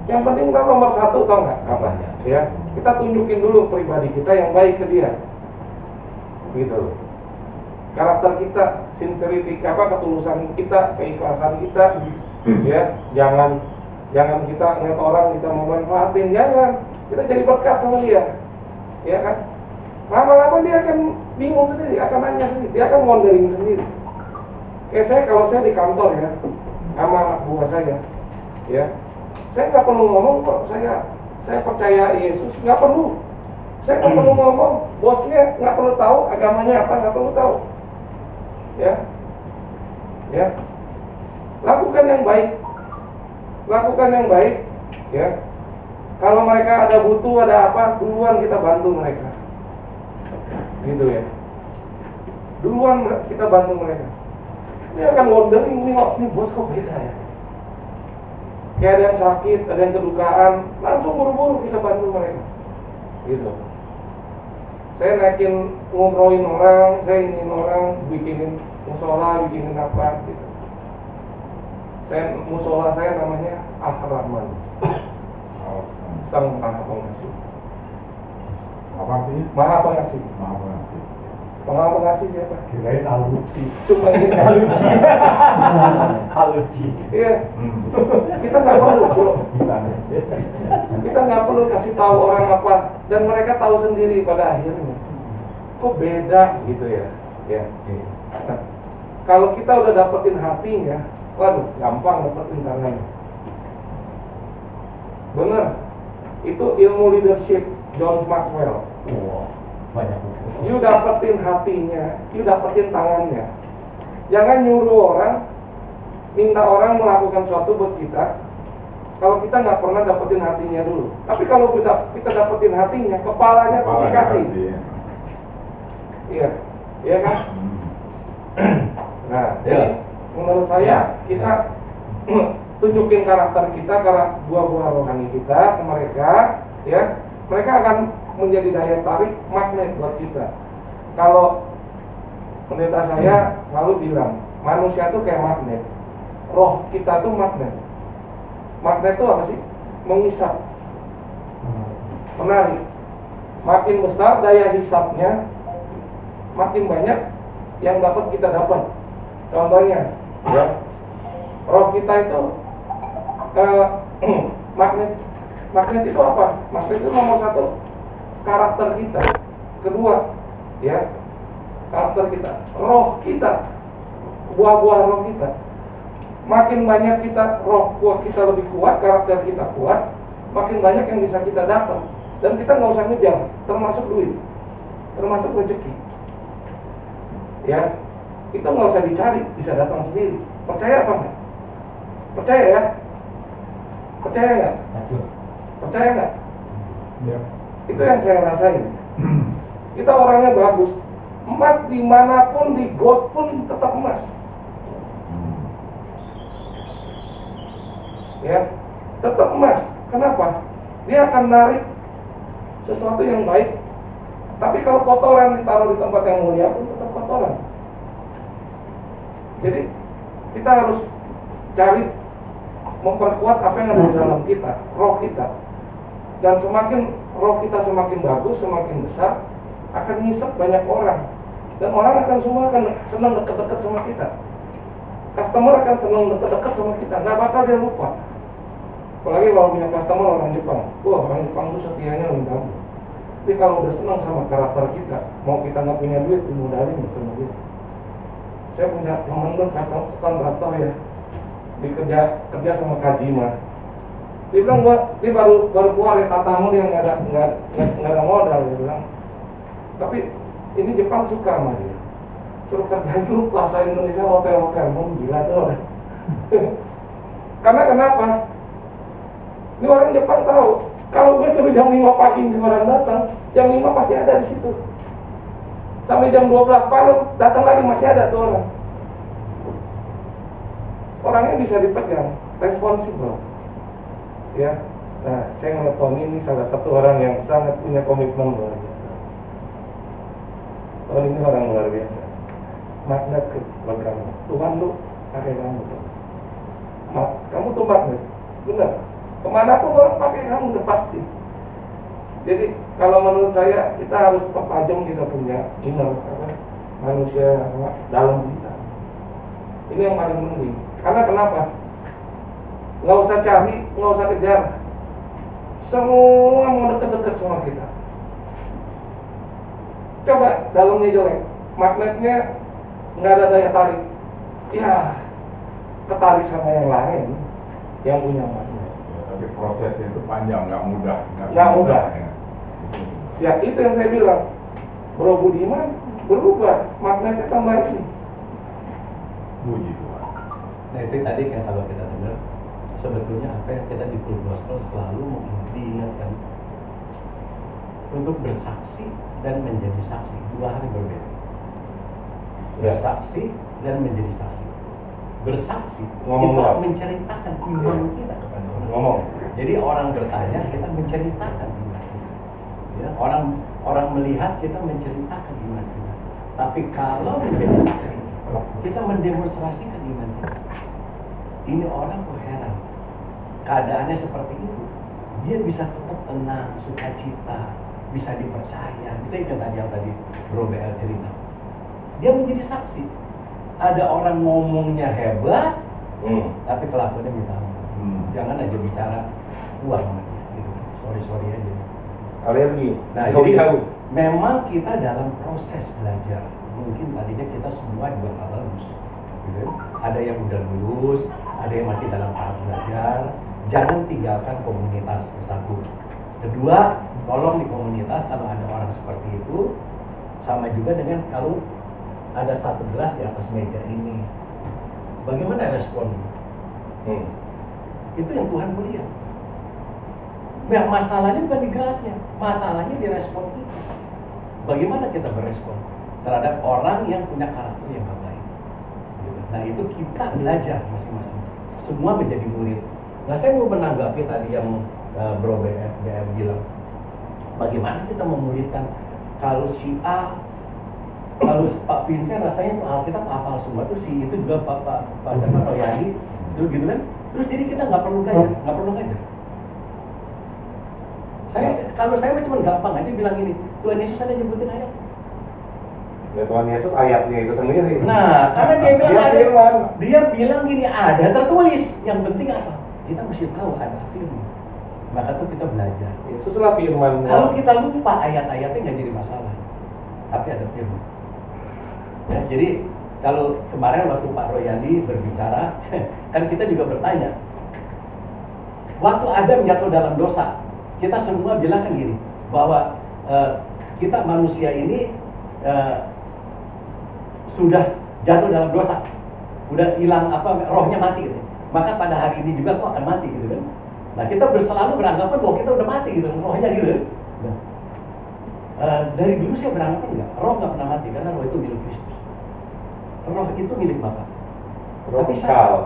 Yang penting kita nomor satu, tau nggak apa? Ya, kita tunjukin dulu pribadi kita yang baik ke dia, gitu. Karakter kita, sincerity, ketulusan kita, keikhlasan kita, ya. Jangan kita ngeliat orang kita mau manfaatin, jangan. Kita jadi berkat sama dia, ya kan? Lama-lama dia akan bingung sendiri, akan nanya sendiri, dia akan wondering sendiri. Kayak saya, kalau saya di kantor ya, sama anak buah saya, ya, saya nggak perlu ngomong kok, saya percaya Yesus, nggak perlu. Saya nggak perlu ngomong, bosnya nggak perlu tahu agamanya apa, nggak perlu tahu, ya, lakukan yang baik, ya. Kalau mereka ada butuh, ada apa, duluan kita bantu mereka, gitu ya. Duluan kita bantu mereka. Dia akan wondering, ini bos kok beda ya. Kayak ada yang sakit, ada yang kedukaan, langsung buru-buru kita bantu mereka, gitu. Saya naikin ngumrohin orang, saya ingin orang bikinin musola, bikinin apa, gitu. Musola saya namanya Ar-Rahman, Sang Maha Pengasih. Apa artinya? Maha Pengasih. Maha Pengasih. Maha Pengasih siapa? Kirain alusi. Cuma ini Alusi. Alusi. Iya. Kita nggak perlu, bro. Misalnya. Kita nggak perlu kasih tahu orang apa, dan mereka tahu sendiri pada akhirnya. Kok beda gitu ya? Ya. Nah, kalau kita udah dapetin hatinya, waduh, gampang dapetin tangannya. Bener. Itu ilmu leadership John Maxwell. Wah, banyak buku. You dapetin hatinya, you dapetin tangannya. Jangan nyuruh orang, minta orang melakukan sesuatu buat kita, kalau kita nggak pernah dapetin hatinya dulu. Tapi kalau kita dapetin hatinya, kepalanya pasti kasih. Iya, iya kan? Nah, jadi menurut saya kita tunjukin karakter kita, buah-buah rohani kita ke mereka, ya. Mereka akan menjadi daya tarik, magnet buat kita. Kalau pendeta saya selalu bilang, manusia tuh kayak magnet, roh kita tuh magnet. Magnet itu apa sih? Menghisap, menarik. Makin besar daya hisapnya, makin banyak yang dapat kita dapat. Contohnya, ya, roh kita itu magnet. Magnet itu apa? Magnet itu nomor satu, karakter kita. Kedua, ya, karakter kita, roh kita, buah-buah roh kita. Makin banyak kita, roh kita lebih kuat, karakter kita kuat, makin banyak yang bisa kita dapat. Dan kita nggak usah ngejar, termasuk duit, termasuk rezeki. Ya, itu nggak usah dicari, bisa datang sendiri. Percaya apa nggak? Percaya ya? Percaya nggak? Percaya nggak? Ya. Itu yang saya rasain. Kita orangnya bagus, emas dimanapun, di got pun tetap emas. Ya, tetap emas. Kenapa? Dia akan narik sesuatu yang baik. Tapi kalau kotoran ditaruh di tempat yang mulia pun tetap kotoran. Jadi kita harus cari memperkuat apa yang ada di dalam kita, roh kita. Dan semakin roh kita semakin bagus, semakin besar, akan ngisep banyak orang. Dan orang akan semua akan senang dekat-dekat sama kita. customer akan senang dekat-dekat sama kita, nggak bakal dia lupa. Apalagi kalau punya customer orang Jepang, wah orang Jepang tuh setianya minta ampun. Tapi kalau udah senang sama karakter kita, mau kita nggak punya duit, dimodalin sama dia. Saya punya teman tuh kontraktor ya, kerja sama Kajima. Dia bilang dia baru keluar ya tatamu yang nggak ada modal, dia bilang. Tapi ini Jepang suka sama dia. Suruh kerja dulu Plaza Indonesia hotel-hotel, gila tuh. Karena kenapa? Ini orang Jepang tahu, kalau gue suruh jam 5 pagi orang datang, jam 5 pasti ada di situ. Sampai jam 12 malam datang lagi masih ada tuh orang. Orangnya bisa dipegang, responsibel. Ya, nah saya ngeliat Tony ini salah satu orang yang sangat punya komitmen luar biasa. Tony ini orang luar biasa. Magnet ke kamu, Tuhan lu pakai kamu. Kamu tuh magnet, benar. Kemanapun orang pakai kamu udah pasti. Jadi kalau menurut saya kita harus pertajam kita punya inner manusia dalam kita. Ini yang paling penting. Karena kenapa? Nggak usah cari, nggak usah kejar. Semua mau deket-deket sama kita. Coba dalamnya jelek, magnetnya nggak ada daya tarik. Ya, ketarik sama yang lain yang punya magnet. Ya, tapi prosesnya itu panjang, nggak mudah. Nggak mudah. Ya. Ya itu yang saya bilang. Bro Budiman berubah, magnetnya kembali. Puji Tuhan. Nah itu tadi kan kalau kita dengar, sebetulnya apa yang kita di Full Gospel selalu diingatkan untuk bersaksi dan menjadi saksi, dua hal yang berbeda. Bersaksi dan menjadi saksi. Bersaksi, Ngomong kita apa? menceritakan iman kita kepada orang. Ngomong. Jadi orang bertanya, kita menceritakan iman kita. Ya, orang melihat, kita menceritakan iman kita. Tapi kalau menjadi saksi, kita mendemonstrasikan iman kita. Ini orang kok heran, keadaannya seperti itu, dia bisa tetap tenang, sukacita, bisa dipercaya. Kita ingat tadi yang tadi Bro BL cerita. Dia menjadi saksi. Ada orang ngomongnya hebat, tapi kelakuannya minta ampun. Jangan aja bicara uang sama dia, gitu. Sorry aja. Alergi. Nah, jadi memang kita dalam proses belajar. Mungkin tadinya kita semua juga nggak lulus, gitu. Ada yang udah lulus, ada yang masih dalam tahap belajar. Jangan tinggalkan komunitas, satu. Kedua, tolong di komunitas kalau ada orang seperti itu, sama juga dengan kalau ada satu gelas di atas meja ini, bagaimana respon? Itu yang Tuhan melihat. Nah, masalahnya bukan di gelasnya, masalahnya di respon kita. Bagaimana kita berespon terhadap orang yang punya karakter yang baik? Nah, itu kita belajar masing-masing. Semua menjadi murid. Nah, saya mau menanggapi tadi yang Bro BF bilang. Bagaimana kita memuridkan kalau si A, kalau Pak Vincent rasanya Alkitab hafal semua, tuh si itu juga Pak Royani, itu gitu kan? Terus jadi kita nggak perlu ngajar. Kalau saya cuma gampang aja bilang ini, Tuhan Yesus ada nyebutin ayat. Ya Tuhan Yesus ayatnya itu sendiri. Nah, karena dia bilang Dia ada, firman. dia bilang gini, ada tertulis. Yang penting apa? Kita mesti tahu ada firman. Maka tuh kita belajar. Yesuslah firman. Kalau kita lupa ayat-ayatnya nggak jadi masalah, tapi ada firman. Ya, jadi kalau kemarin waktu Pak Royani berbicara, kan kita juga bertanya. Waktu Adam jatuh dalam dosa, kita semua bilang kan gini, bahwa kita manusia ini sudah jatuh dalam dosa, udah hilang rohnya mati gitu. Maka pada hari ini juga kok akan mati gitu kan. Nah, kita selalu beranggapan bahwa kita udah mati gitu, rohnya gitu kan. Nah, dari dulu saya beranggapan enggak, roh nggak pernah mati karena roh itu milik Kristus. Roh itu milik Bapa.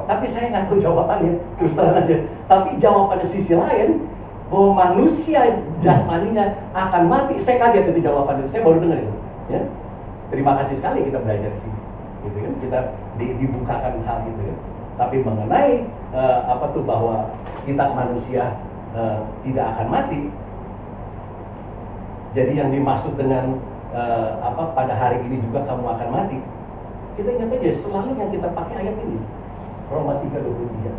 Tapi saya nggak tahu jawabannya, terus terang aja. Tapi jawaban di sisi lain, bahwa manusia jasmaninya akan mati, saya kaget itu jawaban itu, saya baru dengar itu. Ya, terima kasih sekali kita belajar di sini, gitu kan? Kita dibukakan hal itu. Kan? Tapi mengenai bahwa kita manusia tidak akan mati. Jadi yang dimaksud dengan pada hari ini juga kamu akan mati, kita ingat aja selalu yang kita pakai ayat ini, Roma 3:23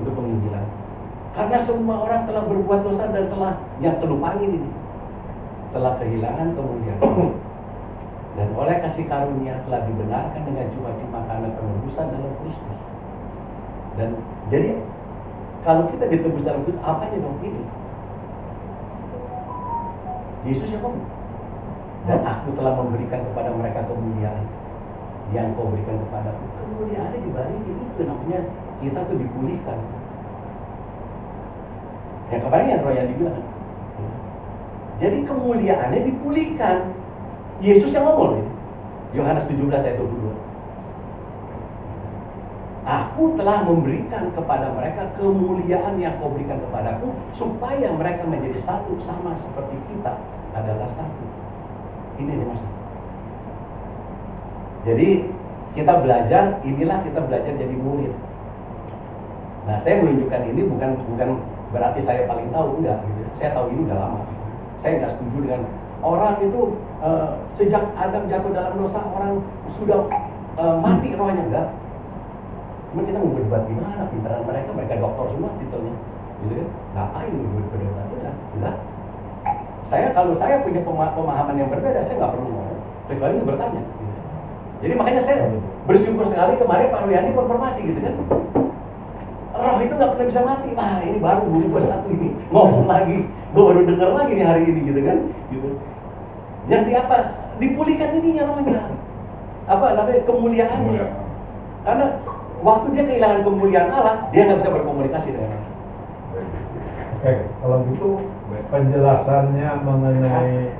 untuk penginjilan. Karena semua orang telah berbuat dosa dan telah yang kelupaan ini telah kehilangan kemuliaan. Dan oleh kasih karunia telah dibenarkan dengan cuma-cuma karena penebusan dalam Kristus. Dan jadi kalau kita ditebus dalam Kristus, apanya dong ini? Yesus yang ngomong. Dan aku telah memberikan kepada mereka kemuliaan yang kau berikan kepadaku. Kemuliaannya dibalik itu namanya kita tuh dipulihkan. Yang kemarin yang Roy yang dibilang. Jadi kemuliaannya dipulihkan. Yesus yang ngomong. Yohanes 17 ayat 22. Aku telah memberikan kepada mereka kemuliaan yang kau berikan kepadaku, supaya mereka menjadi satu sama seperti kita adalah satu. Ini yang dimaksud. Jadi kita belajar, inilah kita belajar jadi murid. Nah, saya menunjukkan ini bukan berarti saya paling tahu, enggak gitu. Saya tahu ini udah lama. Saya nggak setuju dengan orang itu sejak Adam jatuh dalam dosa, orang sudah mati rohnya, enggak. Cuma kita mau berdebat gimana, pintaran mereka dokter semua titelnya, gitu kan? Ngapain berdebat itu ya? Enggak. Kalau saya punya pemahaman yang berbeda, saya nggak perlu ngomong, kecuali bertanya. Gitu. Jadi makanya saya bersyukur sekali kemarin Pak Ruyani konfirmasi gitu kan. Roh itu nggak pernah bisa mati. Nah ini baru guru bersatu ini ngomong lagi, gue baru dengar lagi nih hari ini gitu kan. Gitu. Yang di apa? Dipulihkan ininya namanya. Apa namanya kemuliaannya? Karena waktu dia kehilangan kemuliaan Allah, dia nggak bisa berkomunikasi dengan Allah. Oke, kalau gitu penjelasannya mengenai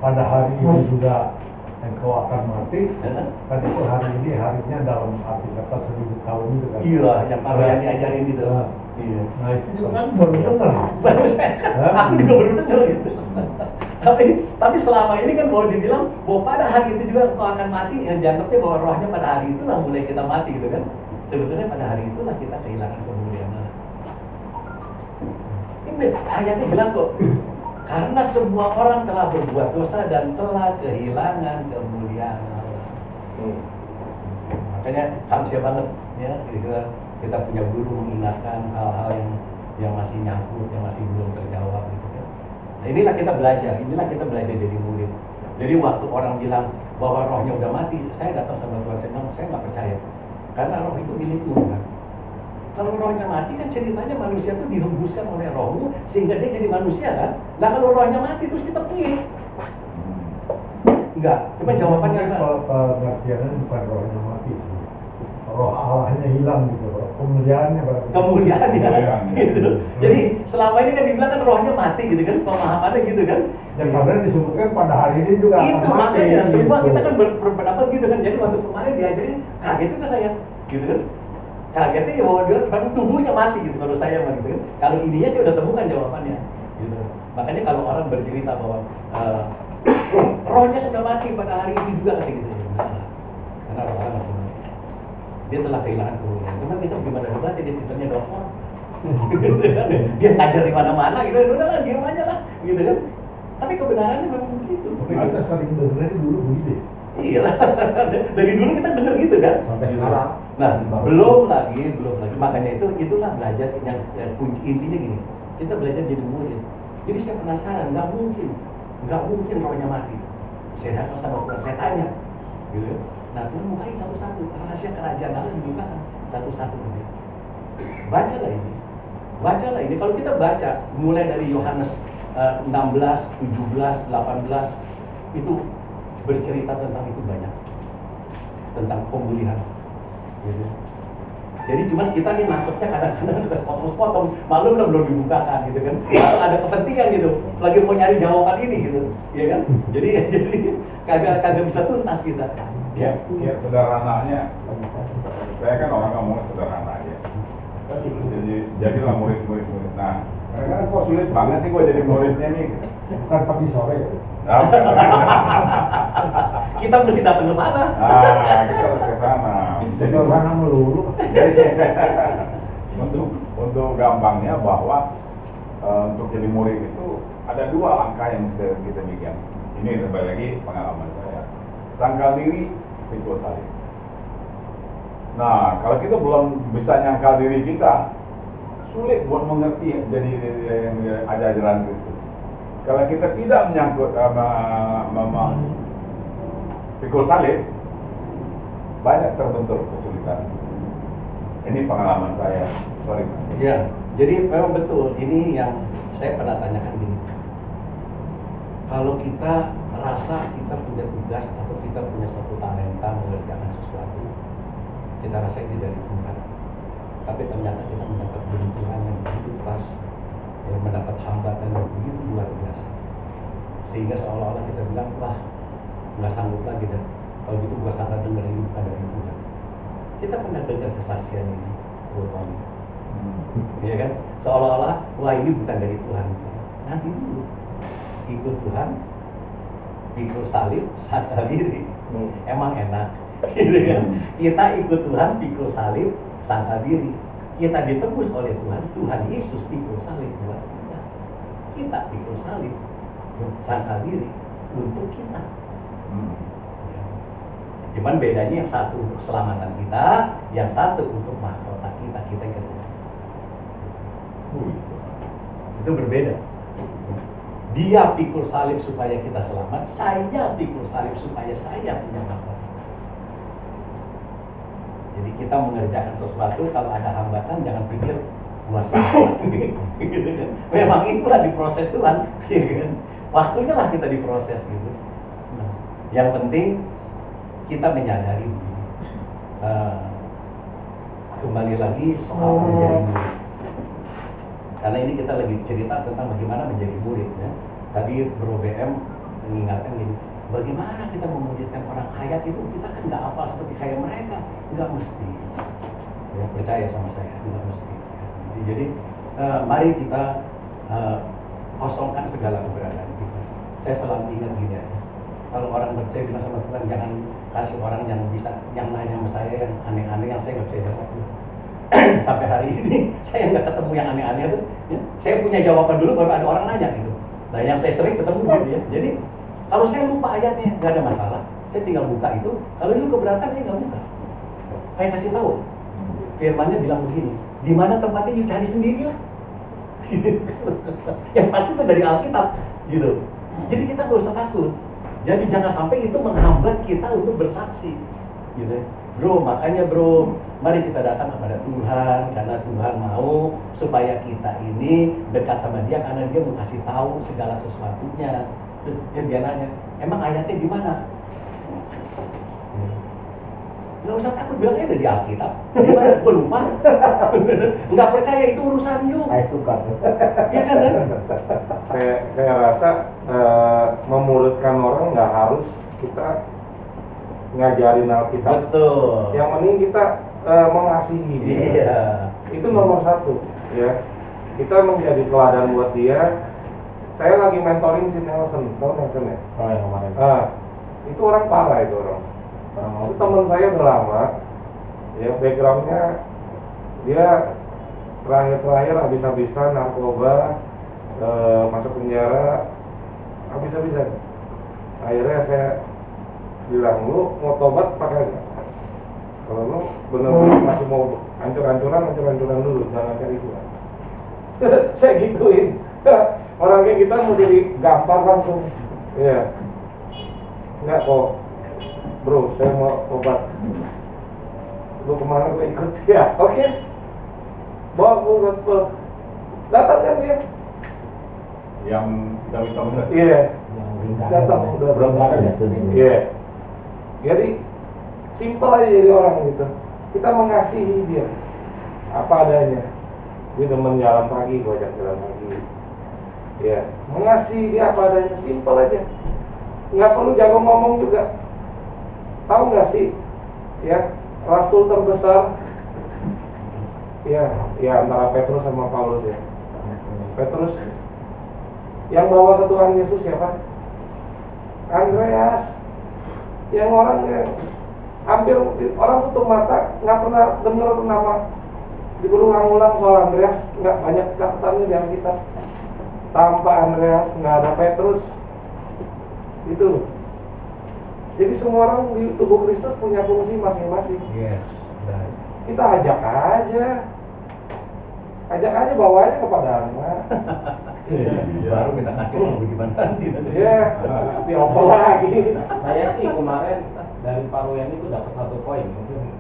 pada hari ini juga engkau akan mati, kan itu hari ini harinya dalam arti kata 1000 tahun itu kan? Iya, yang Pak Ruyani ajarin gitu. Iya. Nah itu kan baru dengar. Baru saya, aku juga baru dengar gitu. Tapi selama ini kan bahwa dibilang bahwa pada hari itu juga engkau akan mati, yang dianggapnya bahwa rohnya pada hari itulah mulai kita mati gitu kan. Sebetulnya pada hari itulah kita kehilangan kemuliaan Allah. Ini ayatnya jelas kok. Karena semua orang telah berbuat dosa dan telah kehilangan kemuliaan Allah. Makanya harusnya banget ya kita punya guru mengingatkan hal-hal yang masih nyangkut, yang masih belum terjawab gitu kan. Nah, inilah kita belajar jadi murid. Jadi waktu orang bilang bahwa rohnya udah mati, saya datang sama Tuhan, saya nggak percaya. Karena roh itu milik Tuhan. Kalau rohnya mati kan ceritanya manusia itu dihembuskan oleh rohmu sehingga dia jadi manusia kan. Nah kalau rohnya mati terus kita piye? Enggak, cuma jawabannya pengertiannya bukan rohnya mati, roh Allahnya hilang gitu, kemuliaannya berarti. Kemuliaannya gitu. Jadi selama ini kan dibilang kan rohnya mati gitu kan, pemahamannya gitu kan. Dan padahal disebutkan pada hari ini juga itu akan mati. Makanya semua gitu. kita kan berpendapat gitu kan. Jadi waktu kemarin diajarin kaget juga saya gitu kan. Kagetnya ya bahwa dia tubuhnya mati gitu kalau saya mah gitu kan. Kalau ininya sih udah temukan jawabannya gitu. Makanya kalau orang bercerita bahwa rohnya sudah mati pada hari ini juga kayak gitu. Karena roh Allah masih mati. Dia telah kehilangan kemuliaan. Cuman kita gimana berarti dia titelnya dokter. Dia ngajar di mana-mana gitu. Udah lah diam aja lah gitu kan. Tapi kebenarannya memang begitu. Kita sering dengar dulu begitu. Iya lah, dari dulu kita dengar gitu kan. Sampai sekarang. Nah, belum lagi. Makanya itulah belajar yang kunci intinya gini. Kita belajar jadi murid. Jadi saya penasaran, nggak mungkin rohnya mati. Saya datang sama Tuhan, saya tanya, gitu. Nah, Tuhan bukain satu-satu, rahasia kerajaan Allah dibukakan satu-satu. Bacalah ini. Kalau kita baca mulai dari Yohanes 16, 17, 18 itu bercerita tentang itu banyak, tentang pemulihan gitu. Jadi cuman kita nih nangkepnya kadang-kadang suka sepotong-sepotong, malu belum dibukakan gitu kan. Ada kepentingan gitu, lagi mau nyari jawaban ini gitu, ya kan. Jadi kagak bisa tuntas kita. Ya sederhananya, saya kan orang ngomong sederhana aja. Jadilah murid. Nah, kadang-kadang kok sulit banget sih gue jadi muridnya nih. Kan pagi sore. Kita mesti datang ke sana. Kita harus ke sana. Jadi orang melulu. Untuk gampangnya bahwa untuk jadi murid itu ada dua langkah yang bisa kita bikin. Ini kembali lagi pengalaman saya. Sangkal diri pikul salib. Nah, kalau kita belum bisa nyangkal diri kita, sulit buat mengerti jadi ajaran Kristus. Kalau kita tidak menyangkut pikul salib, banyak terbentur kesulitan. Ini pengalaman saya. Sorry. Ya, jadi memang betul. Ini yang saya pernah tanyakan gini. Kalau kita rasa kita punya tugas atau kita punya satu talenta mengerjakan sesuatu, kita rasa ini dari Tuhan. Tapi ternyata kita mendapat benturan yang begitu keras, yang mendapat hambatan yang begitu luar biasa. Sehingga seolah-olah kita bilang, wah, nggak sanggup lagi dan kalau gitu gua salah dengar ini bukan dari Tuhan. Kita pernah dengar kesaksian ini, buat ya kan? Seolah-olah, wah ini bukan dari Tuhan. Nanti dulu, ikut Tuhan, pikul salib, sadar diri. Emang enak, gitu kan? Kita ikut Tuhan, pikul salib, sadar diri. Kita ditebus oleh Tuhan, Tuhan Yesus pikul salib buat kita. Kita pikul salib, sadar diri untuk kita. Cuman bedanya yang satu untuk keselamatan kita, yang satu untuk mahkota kita yang kedua. Itu berbeda. Dia pikul salib supaya kita selamat, saya pikul salib supaya saya punya mahkota. Jadi kita mengerjakan sesuatu, kalau ada hambatan jangan pikir gua salah. Gitu kan. Memang itulah diproses Tuhan, gitu kan. Waktunya lah kita diproses gitu. Nah, yang penting kita menyadari kembali lagi soal menjadi murid. Karena ini kita lagi cerita tentang bagaimana menjadi murid ya. Tadi Bro BM mengingatkan gini, bagaimana kita memujudkan orang ayat itu, kita kan nggak apa seperti kayak mereka, nggak mesti. Ya, percaya sama saya, nggak mesti. Jadi mari kita kosongkan segala keberadaan kita. Saya selalu ingat gini ya. Kalau orang percaya bilang sama Tuhan, jangan kasih orang yang bisa, yang nanya sama saya yang aneh-aneh yang saya nggak bisa jawab. Sampai hari ini saya nggak ketemu yang aneh-aneh tuh. Ya. Saya punya jawaban dulu baru ada orang nanya gitu. Nah yang saya sering ketemu gitu ya. Jadi kalau saya lupa ayatnya nggak ada masalah. Saya tinggal buka itu. Kalau itu keberatan saya nggak buka. Saya kasih tahu. Firman-nya bilang begini. Di mana tempatnya you cari sendiri lah. Yang pasti itu dari Alkitab gitu. Jadi kita nggak usah takut. Jadi jangan sampai itu menghambat kita untuk bersaksi, gitu. Bro, makanya bro, mari kita datang kepada Tuhan karena Tuhan mau supaya kita ini dekat sama Dia karena Dia mau kasih tahu segala sesuatunya. Terus dia nanya, emang ayatnya di mana? Nggak usah takut, bilangnya ada di Alkitab. Di mana? Gue lupa. Nggak percaya itu urusan you. Saya suka. Iya kan? Saya rasa memuridkan orang nggak harus kita ngajarin Alkitab. Betul. Yang penting kita mengasihi dia. Iya. Itu nomor satu, ya. Kita menjadi teladan buat dia. Saya lagi mentoring si Nelson, tahu Nelson ya? Oh yang kemarin. Itu orang parah itu orang. Itu teman saya udah lama. Ya backgroundnya dia terakhir habis-habisan narkoba, masuk penjara habis-habisan. Akhirnya saya bilang, lu mau tobat pakai nggak? Kalau lu benar-benar masih mau hancur-hancuran dulu, jangan cari Tuhan. Saya gituin. Orang kayak kita mau jadi gampang langsung. Iya. Enggak kok, bro, saya mau tobat. Lu kemana gue ikut? Ya, oke. Bawa gue gospel. Datang kan dia? Yang kita minta benar. Iya. Yang Datang udah belum ada ya sudah. Iya. Jadi simpel aja jadi orang gitu. Kita mengasihi dia apa adanya. Dia demen jalan pagi, gue ajak jalan pagi. Ya, mengasihi dia apa adanya, simpel aja. Nggak perlu jago ngomong juga. Tahu nggak sih, ya rasul terbesar, ya antara Petrus sama Paulus ya. Petrus yang bawa ke Tuhan Yesus siapa? Andreas. Yang orangnya hampir orang tutup mata, nggak pernah dengar nama diulang-ulang soal Andreas, nggak banyak catatannya di Alkitab. Tanpa Andreas nggak ada Petrus. Itu Jadi semua orang di tubuh Kristus punya fungsi masing-masing. Yes. Dan Kita ajak aja bawa aja kepada anak. Baru kita kasih mau bagaimana nanti. Iya, diopel lagi. Saya sih kemarin dari Pak Royan itu dapat satu poin, mungkin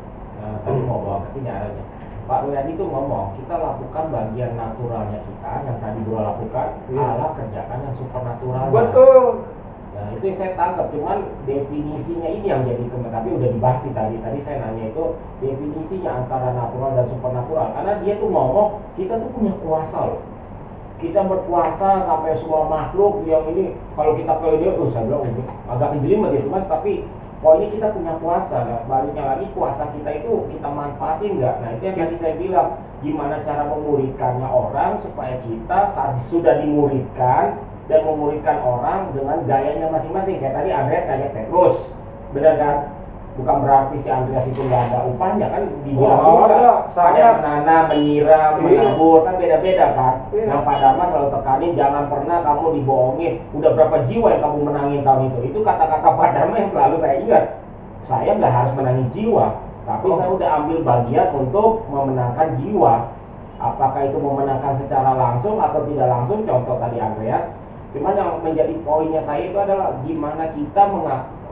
tadi mau bawa ke sini arahnya. Pak Royan itu ngomong, kita lakukan bagian naturalnya kita, yang tadi gua lakukan, Iya. Allah kerjakan yang supernatural. Betul. Nah itu yang saya tangkap, cuman definisinya ini yang jadi tapi udah dibahas sih tadi saya nanya itu definisinya antara natural dan supernatural, karena dia tuh ngomong kita tuh punya kuasa loh, kita berkuasa sampai semua makhluk yang ini kalau kita ke dia tuh saya bilang agak kejelimet ya, cuman tapi poinnya kita punya kuasa. Nah baliknya lagi kuasa kita itu kita manfaatin nggak? Nah itu yang tadi saya bilang, gimana cara memuridkannya orang supaya kita saat sudah dimuridkan dan memuridkan orang dengan gayanya masing-masing. Kayak tadi Andreas kayak Petrus, benar kan? Bukan berarti si Andreas itu nggak ada upahnya kan? Dibilang Oh, juga. ada. Saya menanam, menyiram, Iya. menabur kan beda-beda kan. Iya. Yang Pak Dharma selalu tekanin jangan pernah kamu dibohongin. Udah berapa jiwa yang kamu menangin tahun itu? Itu kata-kata Pak Dharma yang selalu saya ingat. Saya nggak harus menangin jiwa, tapi saya udah ambil bagian untuk memenangkan jiwa. Apakah itu memenangkan secara langsung atau tidak langsung? Contoh tadi Andreas. Cuman yang menjadi poinnya saya itu adalah gimana kita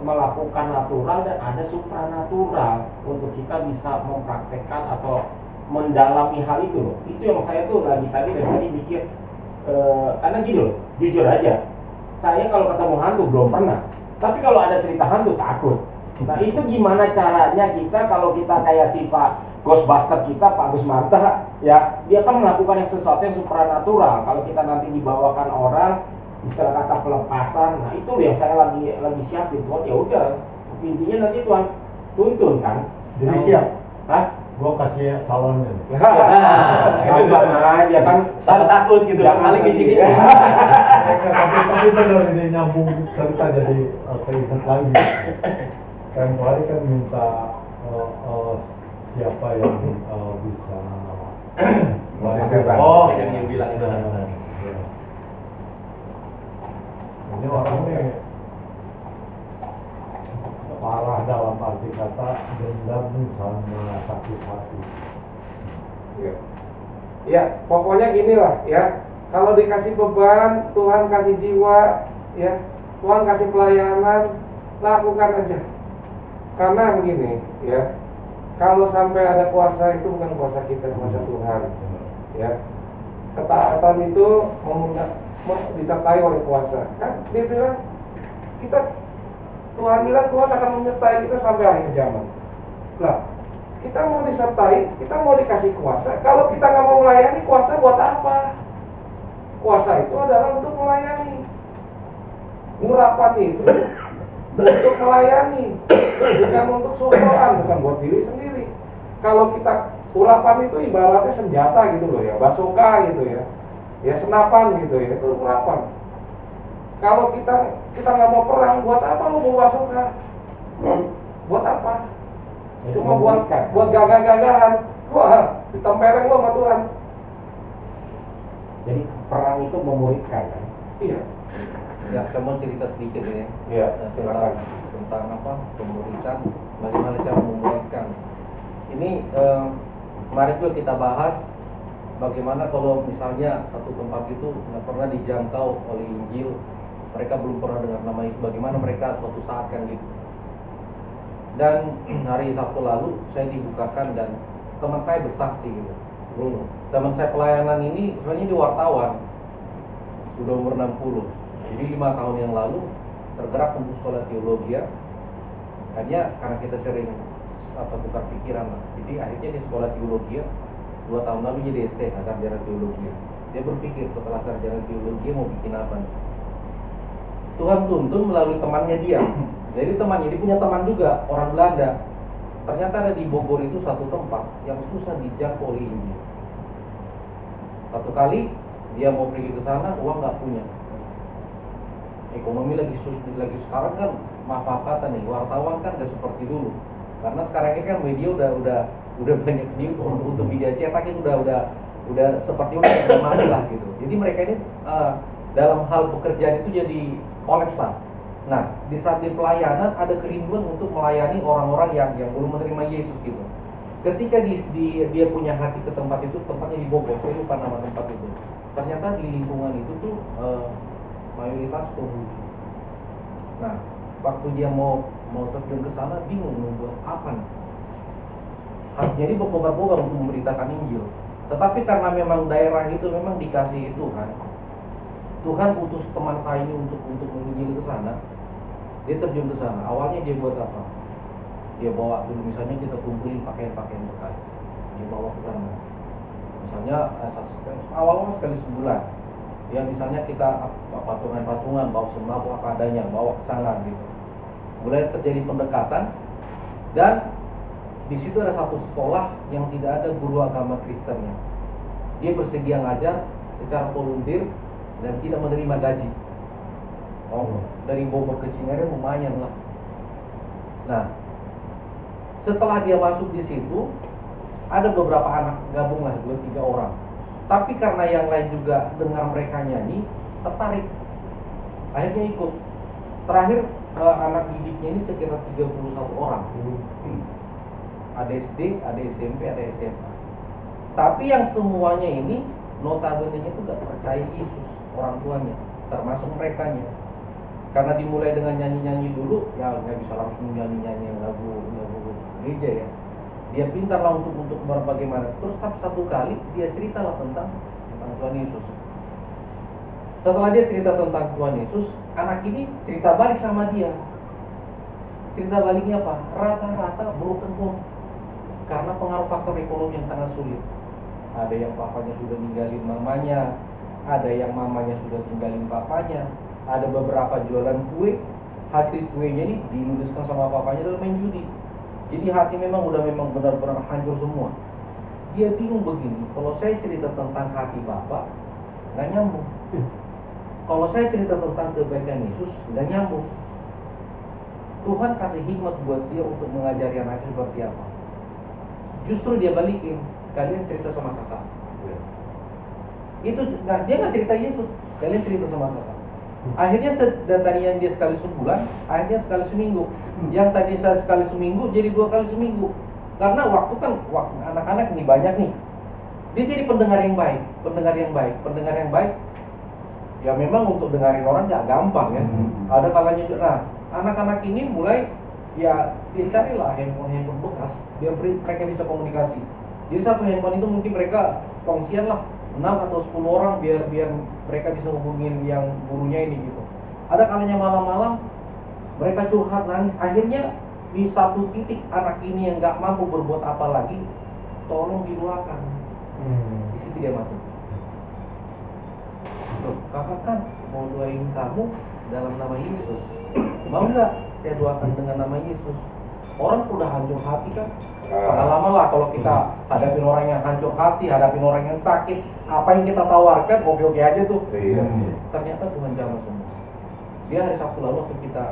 melakukan natural dan ada supranatural untuk kita bisa mempraktekkan atau mendalami hal itu loh. Itu yang saya tuh dari tadi mikir, karena gini loh, jujur aja, saya kalau ketemu hantu belum pernah, tapi kalau ada cerita hantu takut. Nah itu gimana caranya kita kalau kita kayak si Pak Ghostbuster kita, Pak Gus Manta, ya dia kan melakukan yang sesuatu yang supranatural. Kalau kita nanti dibawakan orang, istilah kata pelepasan, nah itu yang saya lagi siapin. Tuhan ya udah, intinya nanti Tuhan tuntun kan. jadi siap. Hah? Gua kasih calonnya nih. Gampang aja kan. Salah takut gitu, paling kecil-kecil. Tapi benar ini nyambung cerita jadi keinget lagi. Kan hari kan minta siapa yang bisa Oh, yang dia bilang itu. Ya. Ini orang ini parah dalam arti kata dendam sama sakit hati. Ya, pokoknya gini lah ya. Kalau dikasih beban, Tuhan kasih jiwa, ya, Tuhan kasih pelayanan, lakukan aja. Karena begini, ya, kalau sampai ada kuasa itu bukan kuasa kita, kuasa Tuhan, ya. Ketaatan itu disertai oleh kuasa. Kan dia bilang Tuhan bilang Tuhan akan menyertai kita sampai akhir zaman. Lah, kita mau disertai, kita mau dikasih kuasa. Kalau kita nggak mau melayani, kuasa buat apa? Kuasa itu adalah untuk melayani. Urapan itu untuk melayani, bukan untuk sokoran, bukan buat diri sendiri. Kalau kita urapan itu ibaratnya senjata gitu loh ya, bazooka gitu ya, ya senapan gitu ya, itu urapan. Kalau kita nggak mau perang, buat apa lu mau bazooka? Buat apa? Cuma buat gagah-gagahan. Wah, ditempeleng lo sama Tuhan. Jadi perang itu memuridkan kan. Iya. Ya, saya mau cerita sedikit ya. Iya, Tentang apa? Pemuridan, bagaimana cara memuridkan. Ini kemarin juga kita bahas bagaimana kalau misalnya satu tempat itu nggak pernah dijangkau oleh Injil, mereka belum pernah dengar nama Yesus, bagaimana mereka suatu saat kan gitu. Dan hari Sabtu lalu saya dibukakan dan teman saya bersaksi gitu. Teman saya pelayanan ini sebenarnya di wartawan, sudah umur 60. Jadi 5 tahun yang lalu tergerak untuk sekolah teologi ya. Akhirnya karena kita sering tukar pikiran lah. Jadi akhirnya di sekolah teologi ya, 2 tahun lalu jadi ST, sarjana teologi. Dia berpikir setelah sarjana teologi mau bikin apa nih? Tuhan tuntun melalui temannya dia. Jadi temannya dia punya teman juga orang Belanda. Ternyata ada di Bogor itu satu tempat yang susah dijangkau oleh Injil. Satu kali dia mau pergi ke sana, uang nggak punya. Ekonomi lagi sekarang kan maaf kata nih, wartawan kan nggak seperti dulu. Karena sekarang ini kan media udah banyak news untuk media cetak itu udah seperti udah mati lah gitu. Jadi mereka ini dalam hal pekerjaan itu jadi kolaps lah. Nah, di saat di pelayanan ada kerinduan untuk melayani orang-orang yang belum menerima Yesus gitu. Ketika dia punya hati ke tempat itu, tempatnya di Bogor, saya lupa nama tempat itu. Ternyata di lingkungan itu tuh mayoritas penghulu. Nah, waktu dia mau terjun ke sana, bingung mau buat apa nih. Jadi berkobar-kobar untuk memberitakan Injil. Tetapi karena memang daerah itu memang dikasih Tuhan utus teman saya ini untuk menginjil ke sana. Dia terjun ke sana. Awalnya dia buat apa? Dia bawa dulu, misalnya kita kumpulin pakaian-pakaian bekas, dia bawa ke sana. Misalnya awal-awal sekali sebulan, ya misalnya kita patungan-patungan, bawa sembako apa adanya, bawa ke sana gitu. Mulai terjadi pendekatan, dan di situ ada satu sekolah yang tidak ada guru agama Kristennya. Dia bersedia ngajar secara volunteer dan tidak menerima gaji. Dari Bogor ke Cinere lumayan lah. Nah, setelah dia masuk di situ, ada beberapa anak gabung lah, 2-3 orang. Tapi karena yang lain juga dengar mereka nyanyi, tertarik. Akhirnya ikut. Terakhir anak didiknya ini sekitar 31 orang. Ada SD, ada SMP, ada SMA. Tapi yang semuanya ini notabene-nya itu gak percaya Yesus, orang tuanya, termasuk merekanya. Karena dimulai dengan nyanyi-nyanyi dulu, ya nggak bisa langsung nyanyi-nyanyi lagu gereja ya. Dia pintar lah untuk bagaimana. Terus satu kali dia ceritalah tentang Tuhan Yesus. Setelah dia cerita tentang Tuhan Yesus, anak ini cerita balik sama dia. Cerita baliknya apa? Rata-rata broken home. Karena pengaruh faktor ekonomi yang sangat sulit. Ada yang papanya sudah ninggalin mamanya, ada yang mamanya sudah tinggalin papanya. Ada beberapa jualan kue, hasil kuenya ini diludeskan sama papanya dalam main judi. Jadi hati memang benar-benar hancur semua. Dia bingung begini, kalau saya cerita tentang hati bapak, nggak nyambung. Kalau saya cerita tentang kebaikan Yesus, nggak nyambung. Tuhan kasih hikmat buat dia untuk mengajari anaknya seperti apa. Justru dia balikin, kalian cerita sama kakak. Itu, nah, dia nggak cerita Yesus, kalian cerita sama kakak. Akhirnya dan tadinya dia sekali sebulan, akhirnya sekali seminggu. Yang tadi saya sekali seminggu jadi 2 kali seminggu. Karena waktu anak-anak ini banyak nih. Dia jadi pendengar yang baik. Ya memang untuk dengarin orang nggak gampang ya. Ada kalanya, nah anak-anak ini mulai ya dia carilah handphone bekas biar mereka bisa komunikasi. Jadi satu handphone itu mungkin mereka kongsian lah 6 atau 10 orang biar mereka bisa hubungin yang gurunya ini gitu. Ada kalanya malam-malam mereka curhat nangis. Akhirnya di satu titik anak ini yang nggak mampu berbuat apa lagi, tolong didoakan. Di situ dia masuk. Loh, kakak kan mau doain kamu dalam nama Yesus. Mau nggak saya doakan dengan nama Yesus? Orang udah hancur hati kan. Pengalaman lah kalau kita hadapin orang yang hancur hati, hadapin orang yang sakit, apa yang kita tawarkan oke-oke aja tuh. Ternyata Tuhan jamah semua. Dia hari Sabtu lalu waktu kita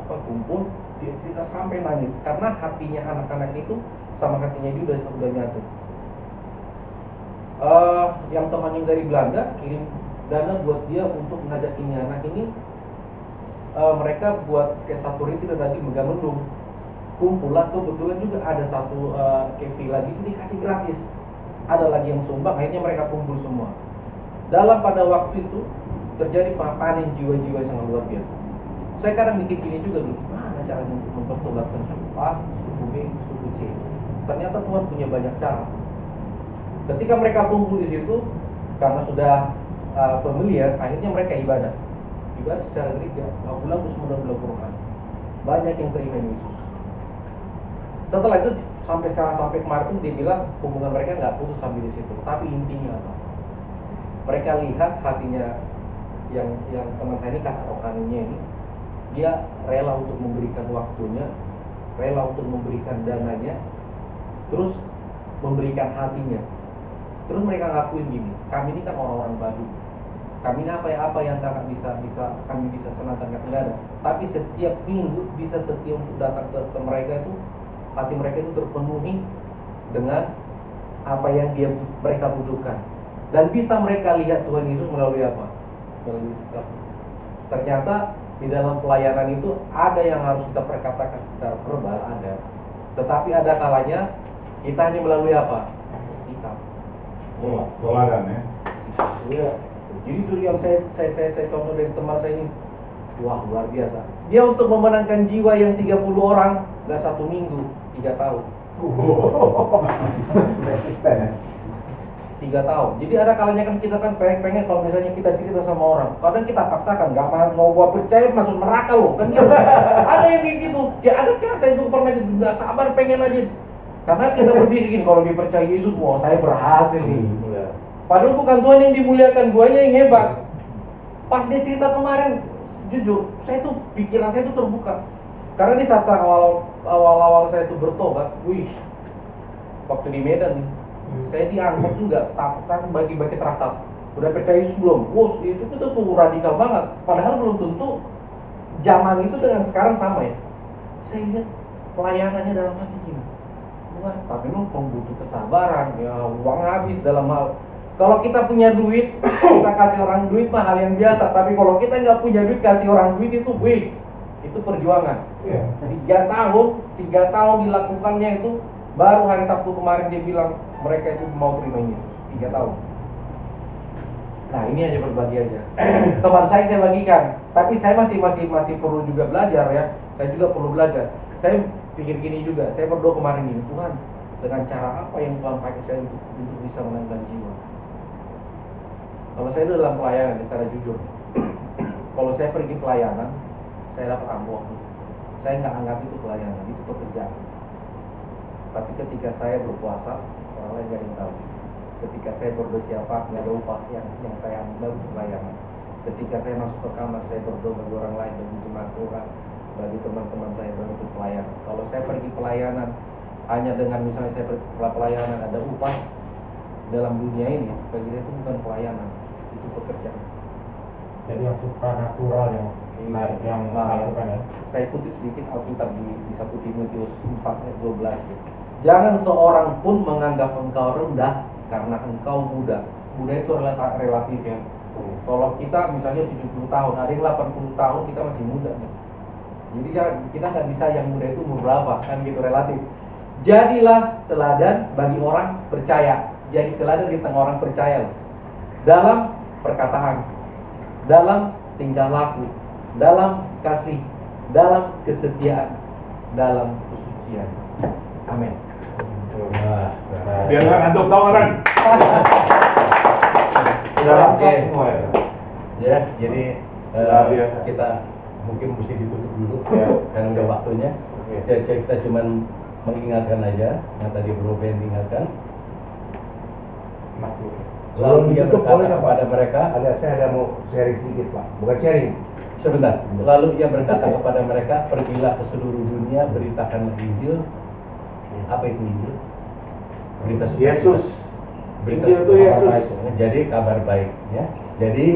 kumpul, dia cerita sampai nangis karena hatinya anak-anak itu sama hatinya dia udah nyatu. Yang temannya dari Belanda kirim dana buat dia untuk ngajakin anak ini. Mereka buat kayak satu retreat tadi Megamendung. Kumpul lah, kebetulan juga ada satu kepi lagi itu dikasih gratis. Ada lagi yang sumbang, akhirnya mereka kumpul semua. Dalam pada waktu itu terjadi panen jiwa-jiwa yang sangat luar biasa. Saya kadang mikir gini juga dulu, gimana caranya untuk mempertobatkan suku A, suku B, suku C. Ternyata Tuhan punya banyak cara. Ketika mereka kumpul di situ, karena sudah familiar, akhirnya mereka ibadah secara gereja, lagu-lagu semua dan lagu rohani. Banyak yang terima Yesus. Setelah itu sampai kemarin dia bilang hubungan mereka nggak putus sampai di situ. Tapi intinya apa? Mereka lihat hatinya yang teman saya ini kakak rohaninya ini, dia rela untuk memberikan waktunya, rela untuk memberikan dananya, terus memberikan hatinya. Terus mereka ngakuin gini, kami ini kan orang-orang Badu. Kami ini apa yang kami bisa senangkan nggak ada. Tapi setiap minggu bisa setia untuk datang ke mereka itu, hati mereka itu terpenuhi dengan apa yang mereka butuhkan. Dan bisa mereka lihat Tuhan Yesus melalui apa? Melalui sikap. Ternyata di dalam pelayanan itu ada yang harus kita perkatakan secara verbal, ada. Tetapi ada kalanya kita hanya melalui apa? Sikap. Teladan ya. Iya. Jadi itu yang saya contoh dari teman saya ini, wah luar biasa. Dia untuk memenangkan jiwa yang 30 orang, nggak 1 minggu, 3 tahun. Resisten ya. 3 tahun. Jadi ada kalanya kan kita kan pengen kalau misalnya kita cerita sama orang, kadang kita paksakan, nggak mau gua percaya masuk neraka loh, kan gitu. Ada yang kayak gitu. Ya ada kan saya juga pernah gitu, nggak sabar pengen aja. Karena kita berpikir gini, kalau dipercaya Yesus, wah saya berhasil nih. Padahal bukan Tuhan yang dimuliakan, guanya yang hebat. Pas dia cerita kemarin, jujur, saya tuh pikiran saya tuh terbuka. Karena di saat awal-awal saya tuh bertobat, wih, waktu di Medan nih, saya diangkat juga, kan bagi-bagi traktat. Udah percaya Yesus belum? Wah, itu tuh radikal banget. Padahal belum tentu zaman itu dengan sekarang sama ya. Saya lihat pelayanannya dalam hati gini. Wah, tapi memang butuh kesabaran, ya uang habis dalam hal. Kalau kita punya duit, kita kasih orang duit mah hal yang biasa. Tapi kalau kita nggak punya duit, kasih orang duit itu, wih, itu perjuangan. 3 tahun dilakukannya itu, baru hari Sabtu kemarin dia bilang mereka itu mau terima ini. 3 tahun. Nah ini aja berbagi aja. Teman saya bagikan, tapi saya masih perlu juga belajar ya. Saya juga perlu belajar. Saya pikir gini juga, saya berdoa kemarin ini, Tuhan, dengan cara apa yang Tuhan pakai saya untuk bisa menangkan jiwa? Kalau saya dalam pelayanan, secara jujur, kalau saya pergi pelayanan, saya dapat amplop. Saya nggak anggap itu pelayanan, itu pekerjaan. Tapi ketika saya berpuasa, orang lain nggak ada yang tahu. Ketika saya berdoa siapa, nggak ada upah yang saya ambil untuk pelayanan. Ketika saya masuk ke kamar, saya berdoa bagi orang lain, bagi jemaat Tuhan, bagi teman-teman saya untuk pelayanan. Kalau saya pergi pelayanan hanya dengan misalnya saya pergi pelayanan ada upah dalam dunia ini, bagi saya itu bukan pelayanan, itu pekerjaan. Jadi yang supranatural yang melakukan ya. Saya kutip sedikit Alkitab di 1 Timotius 4 ayat 12 ya. Jangan seorang pun menganggap engkau rendah karena engkau muda. Muda itu relatif ya. Kalau kita misalnya 70 tahun, ada yang 80 tahun, kita masih muda nih. Jadi kita nggak bisa yang muda itu umur berapa, kan gitu relatif. Jadilah teladan bagi orang percaya. Jadi teladan di tengah orang percaya loh. Dalam perkataan, dalam tingkah laku, dalam kasih, dalam kesetiaan, dalam kesucian. Amin. Biar nggak ngantuk tau orang. Sudah Oke. semua ya. Ya, jadi Luar biasa. kita mungkin mesti ditutup dulu ya, karena udah waktunya. Kita cuman mengingatkan aja yang tadi Bro Ben ingatkan. Lalu dia berkata kepada mereka, Saya ada mau sharing sedikit Pak, bukan sharing. sebentar. Lalu ia berkata kepada mereka, pergilah ke seluruh dunia, beritakan Injil. Apa itu Injil? Berita Yesus. Berita Injil itu kabar Yesus. baik, jadi kabar baik ya. Jadi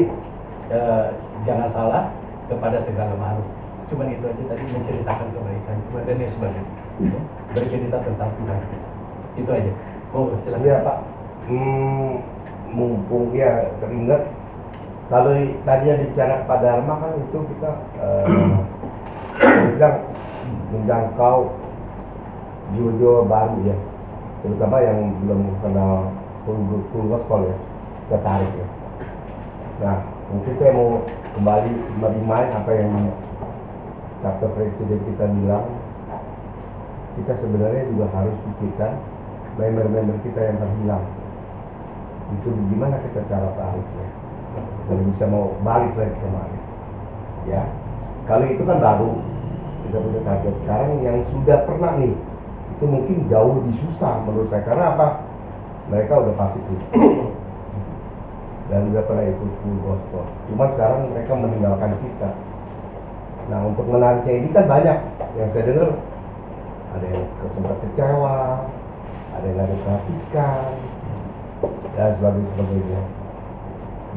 jangan salah kepada segala makhluk. Cuman itu aja tadi, menceritakan kebaikan Tuhan dan yang sebagainya. Ya. Bercerita tentang Tuhan. Itu aja. Oh, silakan. Iya Pak. Mumpung ya teringat kalau tadi yang bicara Pak Dharma kan itu kita bilang menjangkau jiwa-jiwa baru ya, terutama yang belum kenal full gospel ya, tertarik ya. Nah mungkin saya mau kembali merimain apa yang kata Presiden kita bilang, kita sebenarnya juga harus pikirkan member-member kita yang terhilang. Itu gimana kita cara tariknya dan bisa mau balik lagi kemarin ya. Kalau itu kan baru kita punya target. Sekarang yang sudah pernah nih itu mungkin jauh lebih susah menurut saya, karena apa, mereka udah pasti Kristen dan udah pernah ikut full gospel, cuma sekarang mereka meninggalkan kita. Nah untuk menariknya ini kan banyak yang saya dengar, ada yang sempat kecewa, ada yang ada perhatikan dan sebagainya.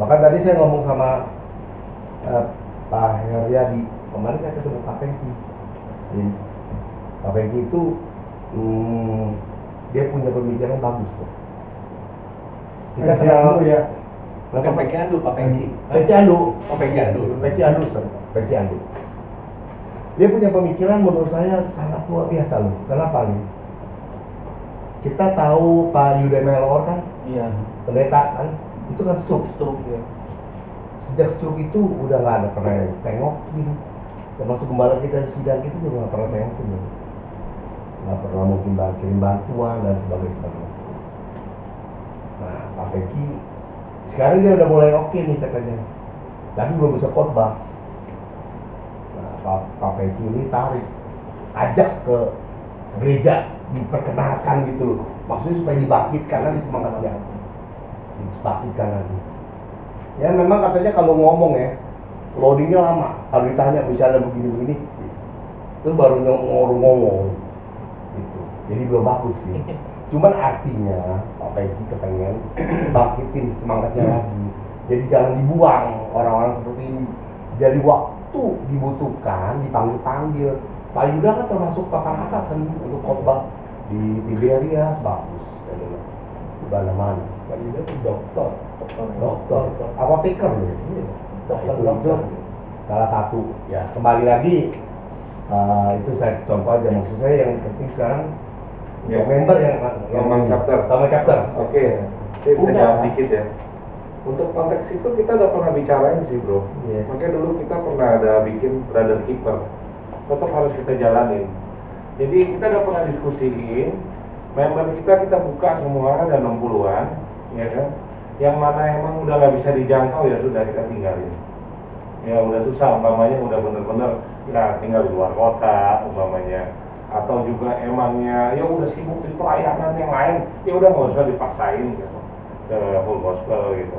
Bahkan tadi saya ngomong sama Pak Heryadi, kemarin saya ketemu Pak Pengki. Jadi Pak Pengki itu dia punya pemikiran bagus tuh. Kita kenal ya. Bukan Pengki Andu, Pak Pengki. Pengki Andu. Oh, Pengki Andu. Pengki Andu, sorry. Pengki Andu. Dia punya pemikiran menurut saya sangat luar biasa loh. Kenapa nih? Kita tahu Pak Yuda Melor kan, Iya. pendeta kan, itu kan stroke. Stroke ya. Sejak stroke itu udah nggak ada pernah yang tengokin. Termasuk gembala kita di sidang itu juga nggak pernah tengokin. Nggak pernah mungkin kirim bantuan dan sebagainya. Nah, Pak Peki sekarang dia udah mulai oke nih katanya. Tapi belum bisa khotbah. Nah, Pak Peki ini tarik, ajak ke gereja, diperkenalkan gitu loh. Maksudnya supaya dibangkitkan lagi semangatnya. Dibangkitkan lagi. Ya memang katanya kalau ngomong ya, loadingnya lama. Kalau ditanya misalnya begini-begini, itu baru ngomong gitu. Jadi belum bagus sih. Cuman artinya Pak Peki kepengen bangkitin semangatnya lagi. Jadi jangan dibuang orang-orang seperti ini. Jadi waktu dibutuhkan dipanggil-panggil. Pak Yuda kan termasuk papan atas kan untuk khotbah di Tiberias bagus. Di mana-mana. Pak Yuda itu dokter. Apa pikir loh? Dokter. Salah satu. Ya kembali lagi itu saya contoh aja, maksud saya yang penting sekarang Ya. member yang Command chapter. Command chapter. Oke, saya bisa jawab dikit ya. Untuk konteks itu kita udah pernah bicarain sih bro. Yes. Makanya dulu kita pernah ada bikin brother keeper. Tetap harus kita jalanin. Jadi kita udah pernah diskusiin, member kita buka semua ada 60-an, ya kan? Yang mana emang udah nggak bisa dijangkau ya sudah kita tinggalin. Ya udah susah, umpamanya udah bener-bener ya tinggal di luar kota, umpamanya. Atau juga emangnya ya udah sibuk di pelayanan yang lain, ya udah nggak usah dipaksain gitu ke full gospel gitu.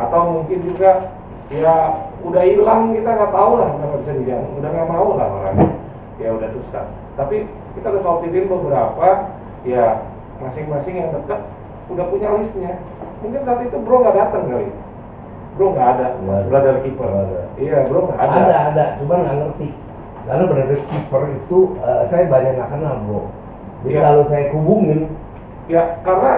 Atau mungkin juga ya udah hilang, kita nggak tahu lah, nggak bisa dijangkau, udah nggak mau lah orangnya, ya udah susah. Tapi kita udah sortirin beberapa, ya masing-masing yang dekat udah punya listnya. Mungkin saat itu bro nggak datang kali, bro nggak ada, brother keeper. Iya bro nggak ada. Ada, cuman nggak ngerti. Karena brother keeper itu saya banyak nggak kenal bro. Jadi Iya. kalau saya hubungin, Ya karena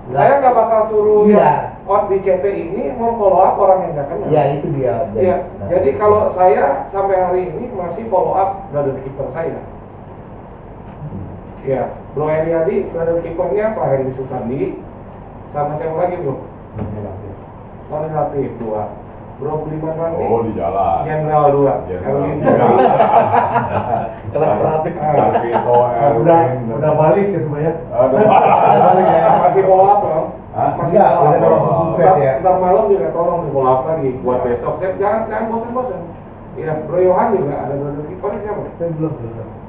Nggak. saya nggak bakal suruh Iya. yang out di CT ini mau follow up orang yang nggak kenal. ya itu dia. Iya. Nah, Jadi kalau saya sampai hari ini masih follow up brother keeper saya. Iya. Bro Heriadi brother keepernya Pak Heri Sukandi. Sama siapa lagi bro? Tony Latif 2. Bro Budiman Randi. Oh di jalan. Jenderal 2. Jenderal Erwin. 3. Kelas praktik. Vito, udah balik gitu ya. balik ya. Masih follow up bro. Hah? Masih Enggak, follow up, udah bro. langsung sukses ya. Ntar malam juga tolong di follow up lagi buat besok. Saya jangan bosan-bosan. Iya, Bro Yohan juga ada brother keepernya siapa? Saya belum.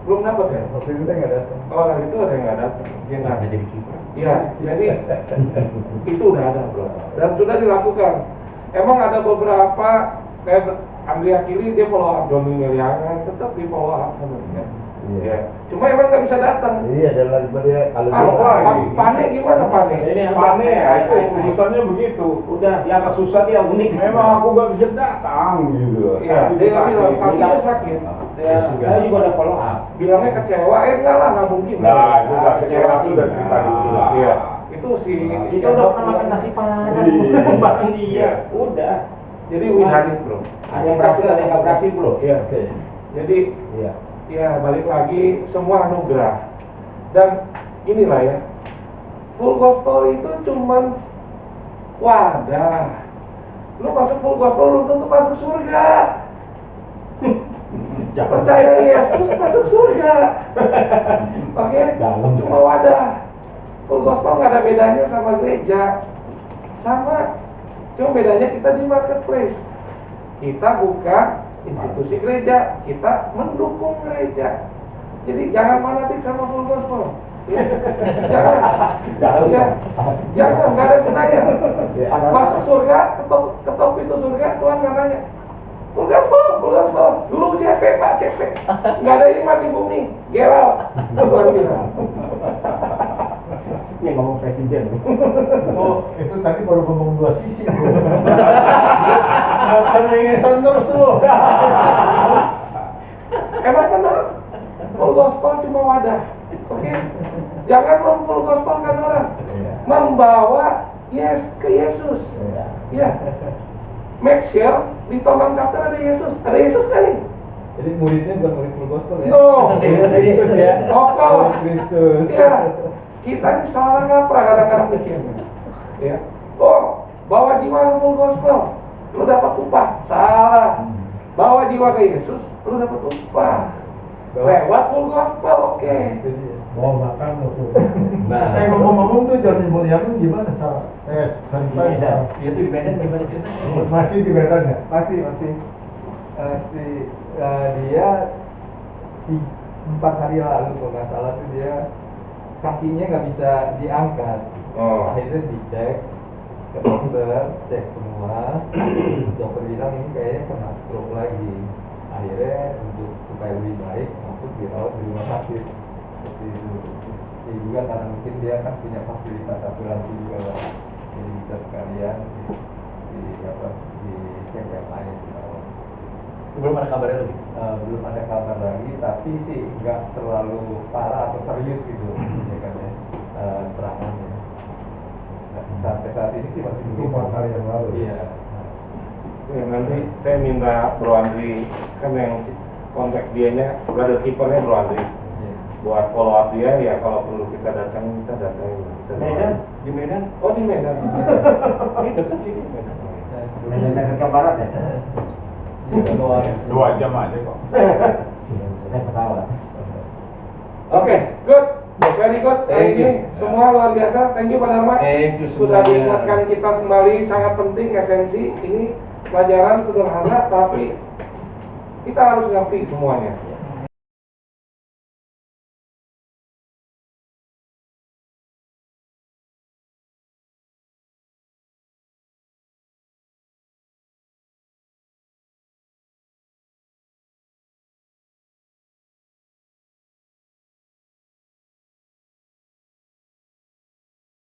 Belum dapat ya? Waktu itu saya nggak datang. Oh, nah itu ada yang nggak datang. Dia nggak Nggak jadi kiper. Iya, jadi itu udah ada bro, dan sudah dilakukan. Emang ada beberapa kayak Andrea Kili dia follow up, Johnny Meliana tetap di follow up sama dia. Iya. Ya. Cuma emang nggak bisa datang. Iya, dan lagi dia kalau Pane gimana Pane? Pane ya itu urusannya begitu. Udah dianggap susah dia unik. Memang aku gak bisa datang gitu. Iya, dia bilang kakinya sakit. Ya, saya juga ada follow up. Bilangnya kecewa, enggak lah, nggak mungkin. Nah, itu udah kecewa sudah cerita dulu lah. Iya, itu si Kita udah pernah makan nasi padang Iya. bareng dia. Udah. Jadi Winhanis bro. Ada yang berhasil, ada yang nggak berhasil bro. Iya. Oke. Jadi Iya. ya balik lagi semua anugerah. Dan inilah ya, full gospel itu cuman wadah. Lu masuk full gospel lu tentu masuk surga. Percaya Yesus masuk surga. Oke, cuma wadah. Full gospel nggak ada bedanya sama gereja. Sama, cuma bedanya kita di marketplace. Kita buka institusi gereja, kita mendukung gereja. Jadi jangan fanatik sama full gospel. Ya. Jangan, jangan, nggak ada gunanya. Masuk surga, ketok pintu surga, Tuhan nggak nanya. Full gospel, dulu CP Pak CP, nggak ada iman di bumi, geral. Tuhan bilang. Ini ngomong presiden. Oh, itu tadi baru ngomong dua sisi bro. Cengengesan terus tuh. Emang benar, full gospel cuma wadah. Oke, jangan full gospel kan orang, membawa ke Yesus. Ya, make sure di Command chapter ada Yesus. Ada Yesus kan nih? Jadi muridnya bukan murid full gospel ya? No. Kristus ya. Of course. Kristus. Ya, kita ini salah kaprah kadang-kadang mikirnya. Ya, oh, bawa jiwa ke full gospel, lu dapat upah. Salah. Bawa jiwa ke Yesus, lu dapat upah. Lewat full gospel, oke. Mau makan atau Nah. ngomong-ngomong tuh Johnny Mulyaman gimana cara? Sampai Dia tuh di Medan gimana ceritanya? masih di Medan ya? Masih dia 4 hari lalu kalau nggak salah tuh dia kakinya nggak bisa diangkat. Oh. Akhirnya dicek ke dokter, cek semua. Dokter bilang ini kayaknya kena stroke lagi. Akhirnya untuk supaya lebih baik masuk dirawat di rumah sakit. Seperti itu. Ya juga karena mungkin dia kan punya fasilitas asuransi juga lah. Jadi bisa sekalian di cek yang lain. Belum ada kabarnya lagi. Belum ada kabar lagi, tapi sih nggak terlalu parah atau serius gitu, ya kan ya, serangannya. Sampai saat ini sih masih Itu 4 hari yang lalu. Iya. Ya, nanti saya minta Bro Andri, kan yang kontak dianya, brother keepernya Bro Andri, Iya. buat follow up dia. Ya kalau perlu kita datang, kita datang. Medan, di Medan. Oh, di Medan. Ini dekat sini Medan. Medan ke barat ya? Iya, keluar. 2 jam aja kok. Naik pesawat. Oke, good. Very good. Hari Thank you. ini semua luar biasa. Thank you Pak Dharma. Thank you Sudah semuanya. diingatkan kita kembali, sangat penting esensi. Ini pelajaran sederhana, tapi kita harus ngerti semuanya.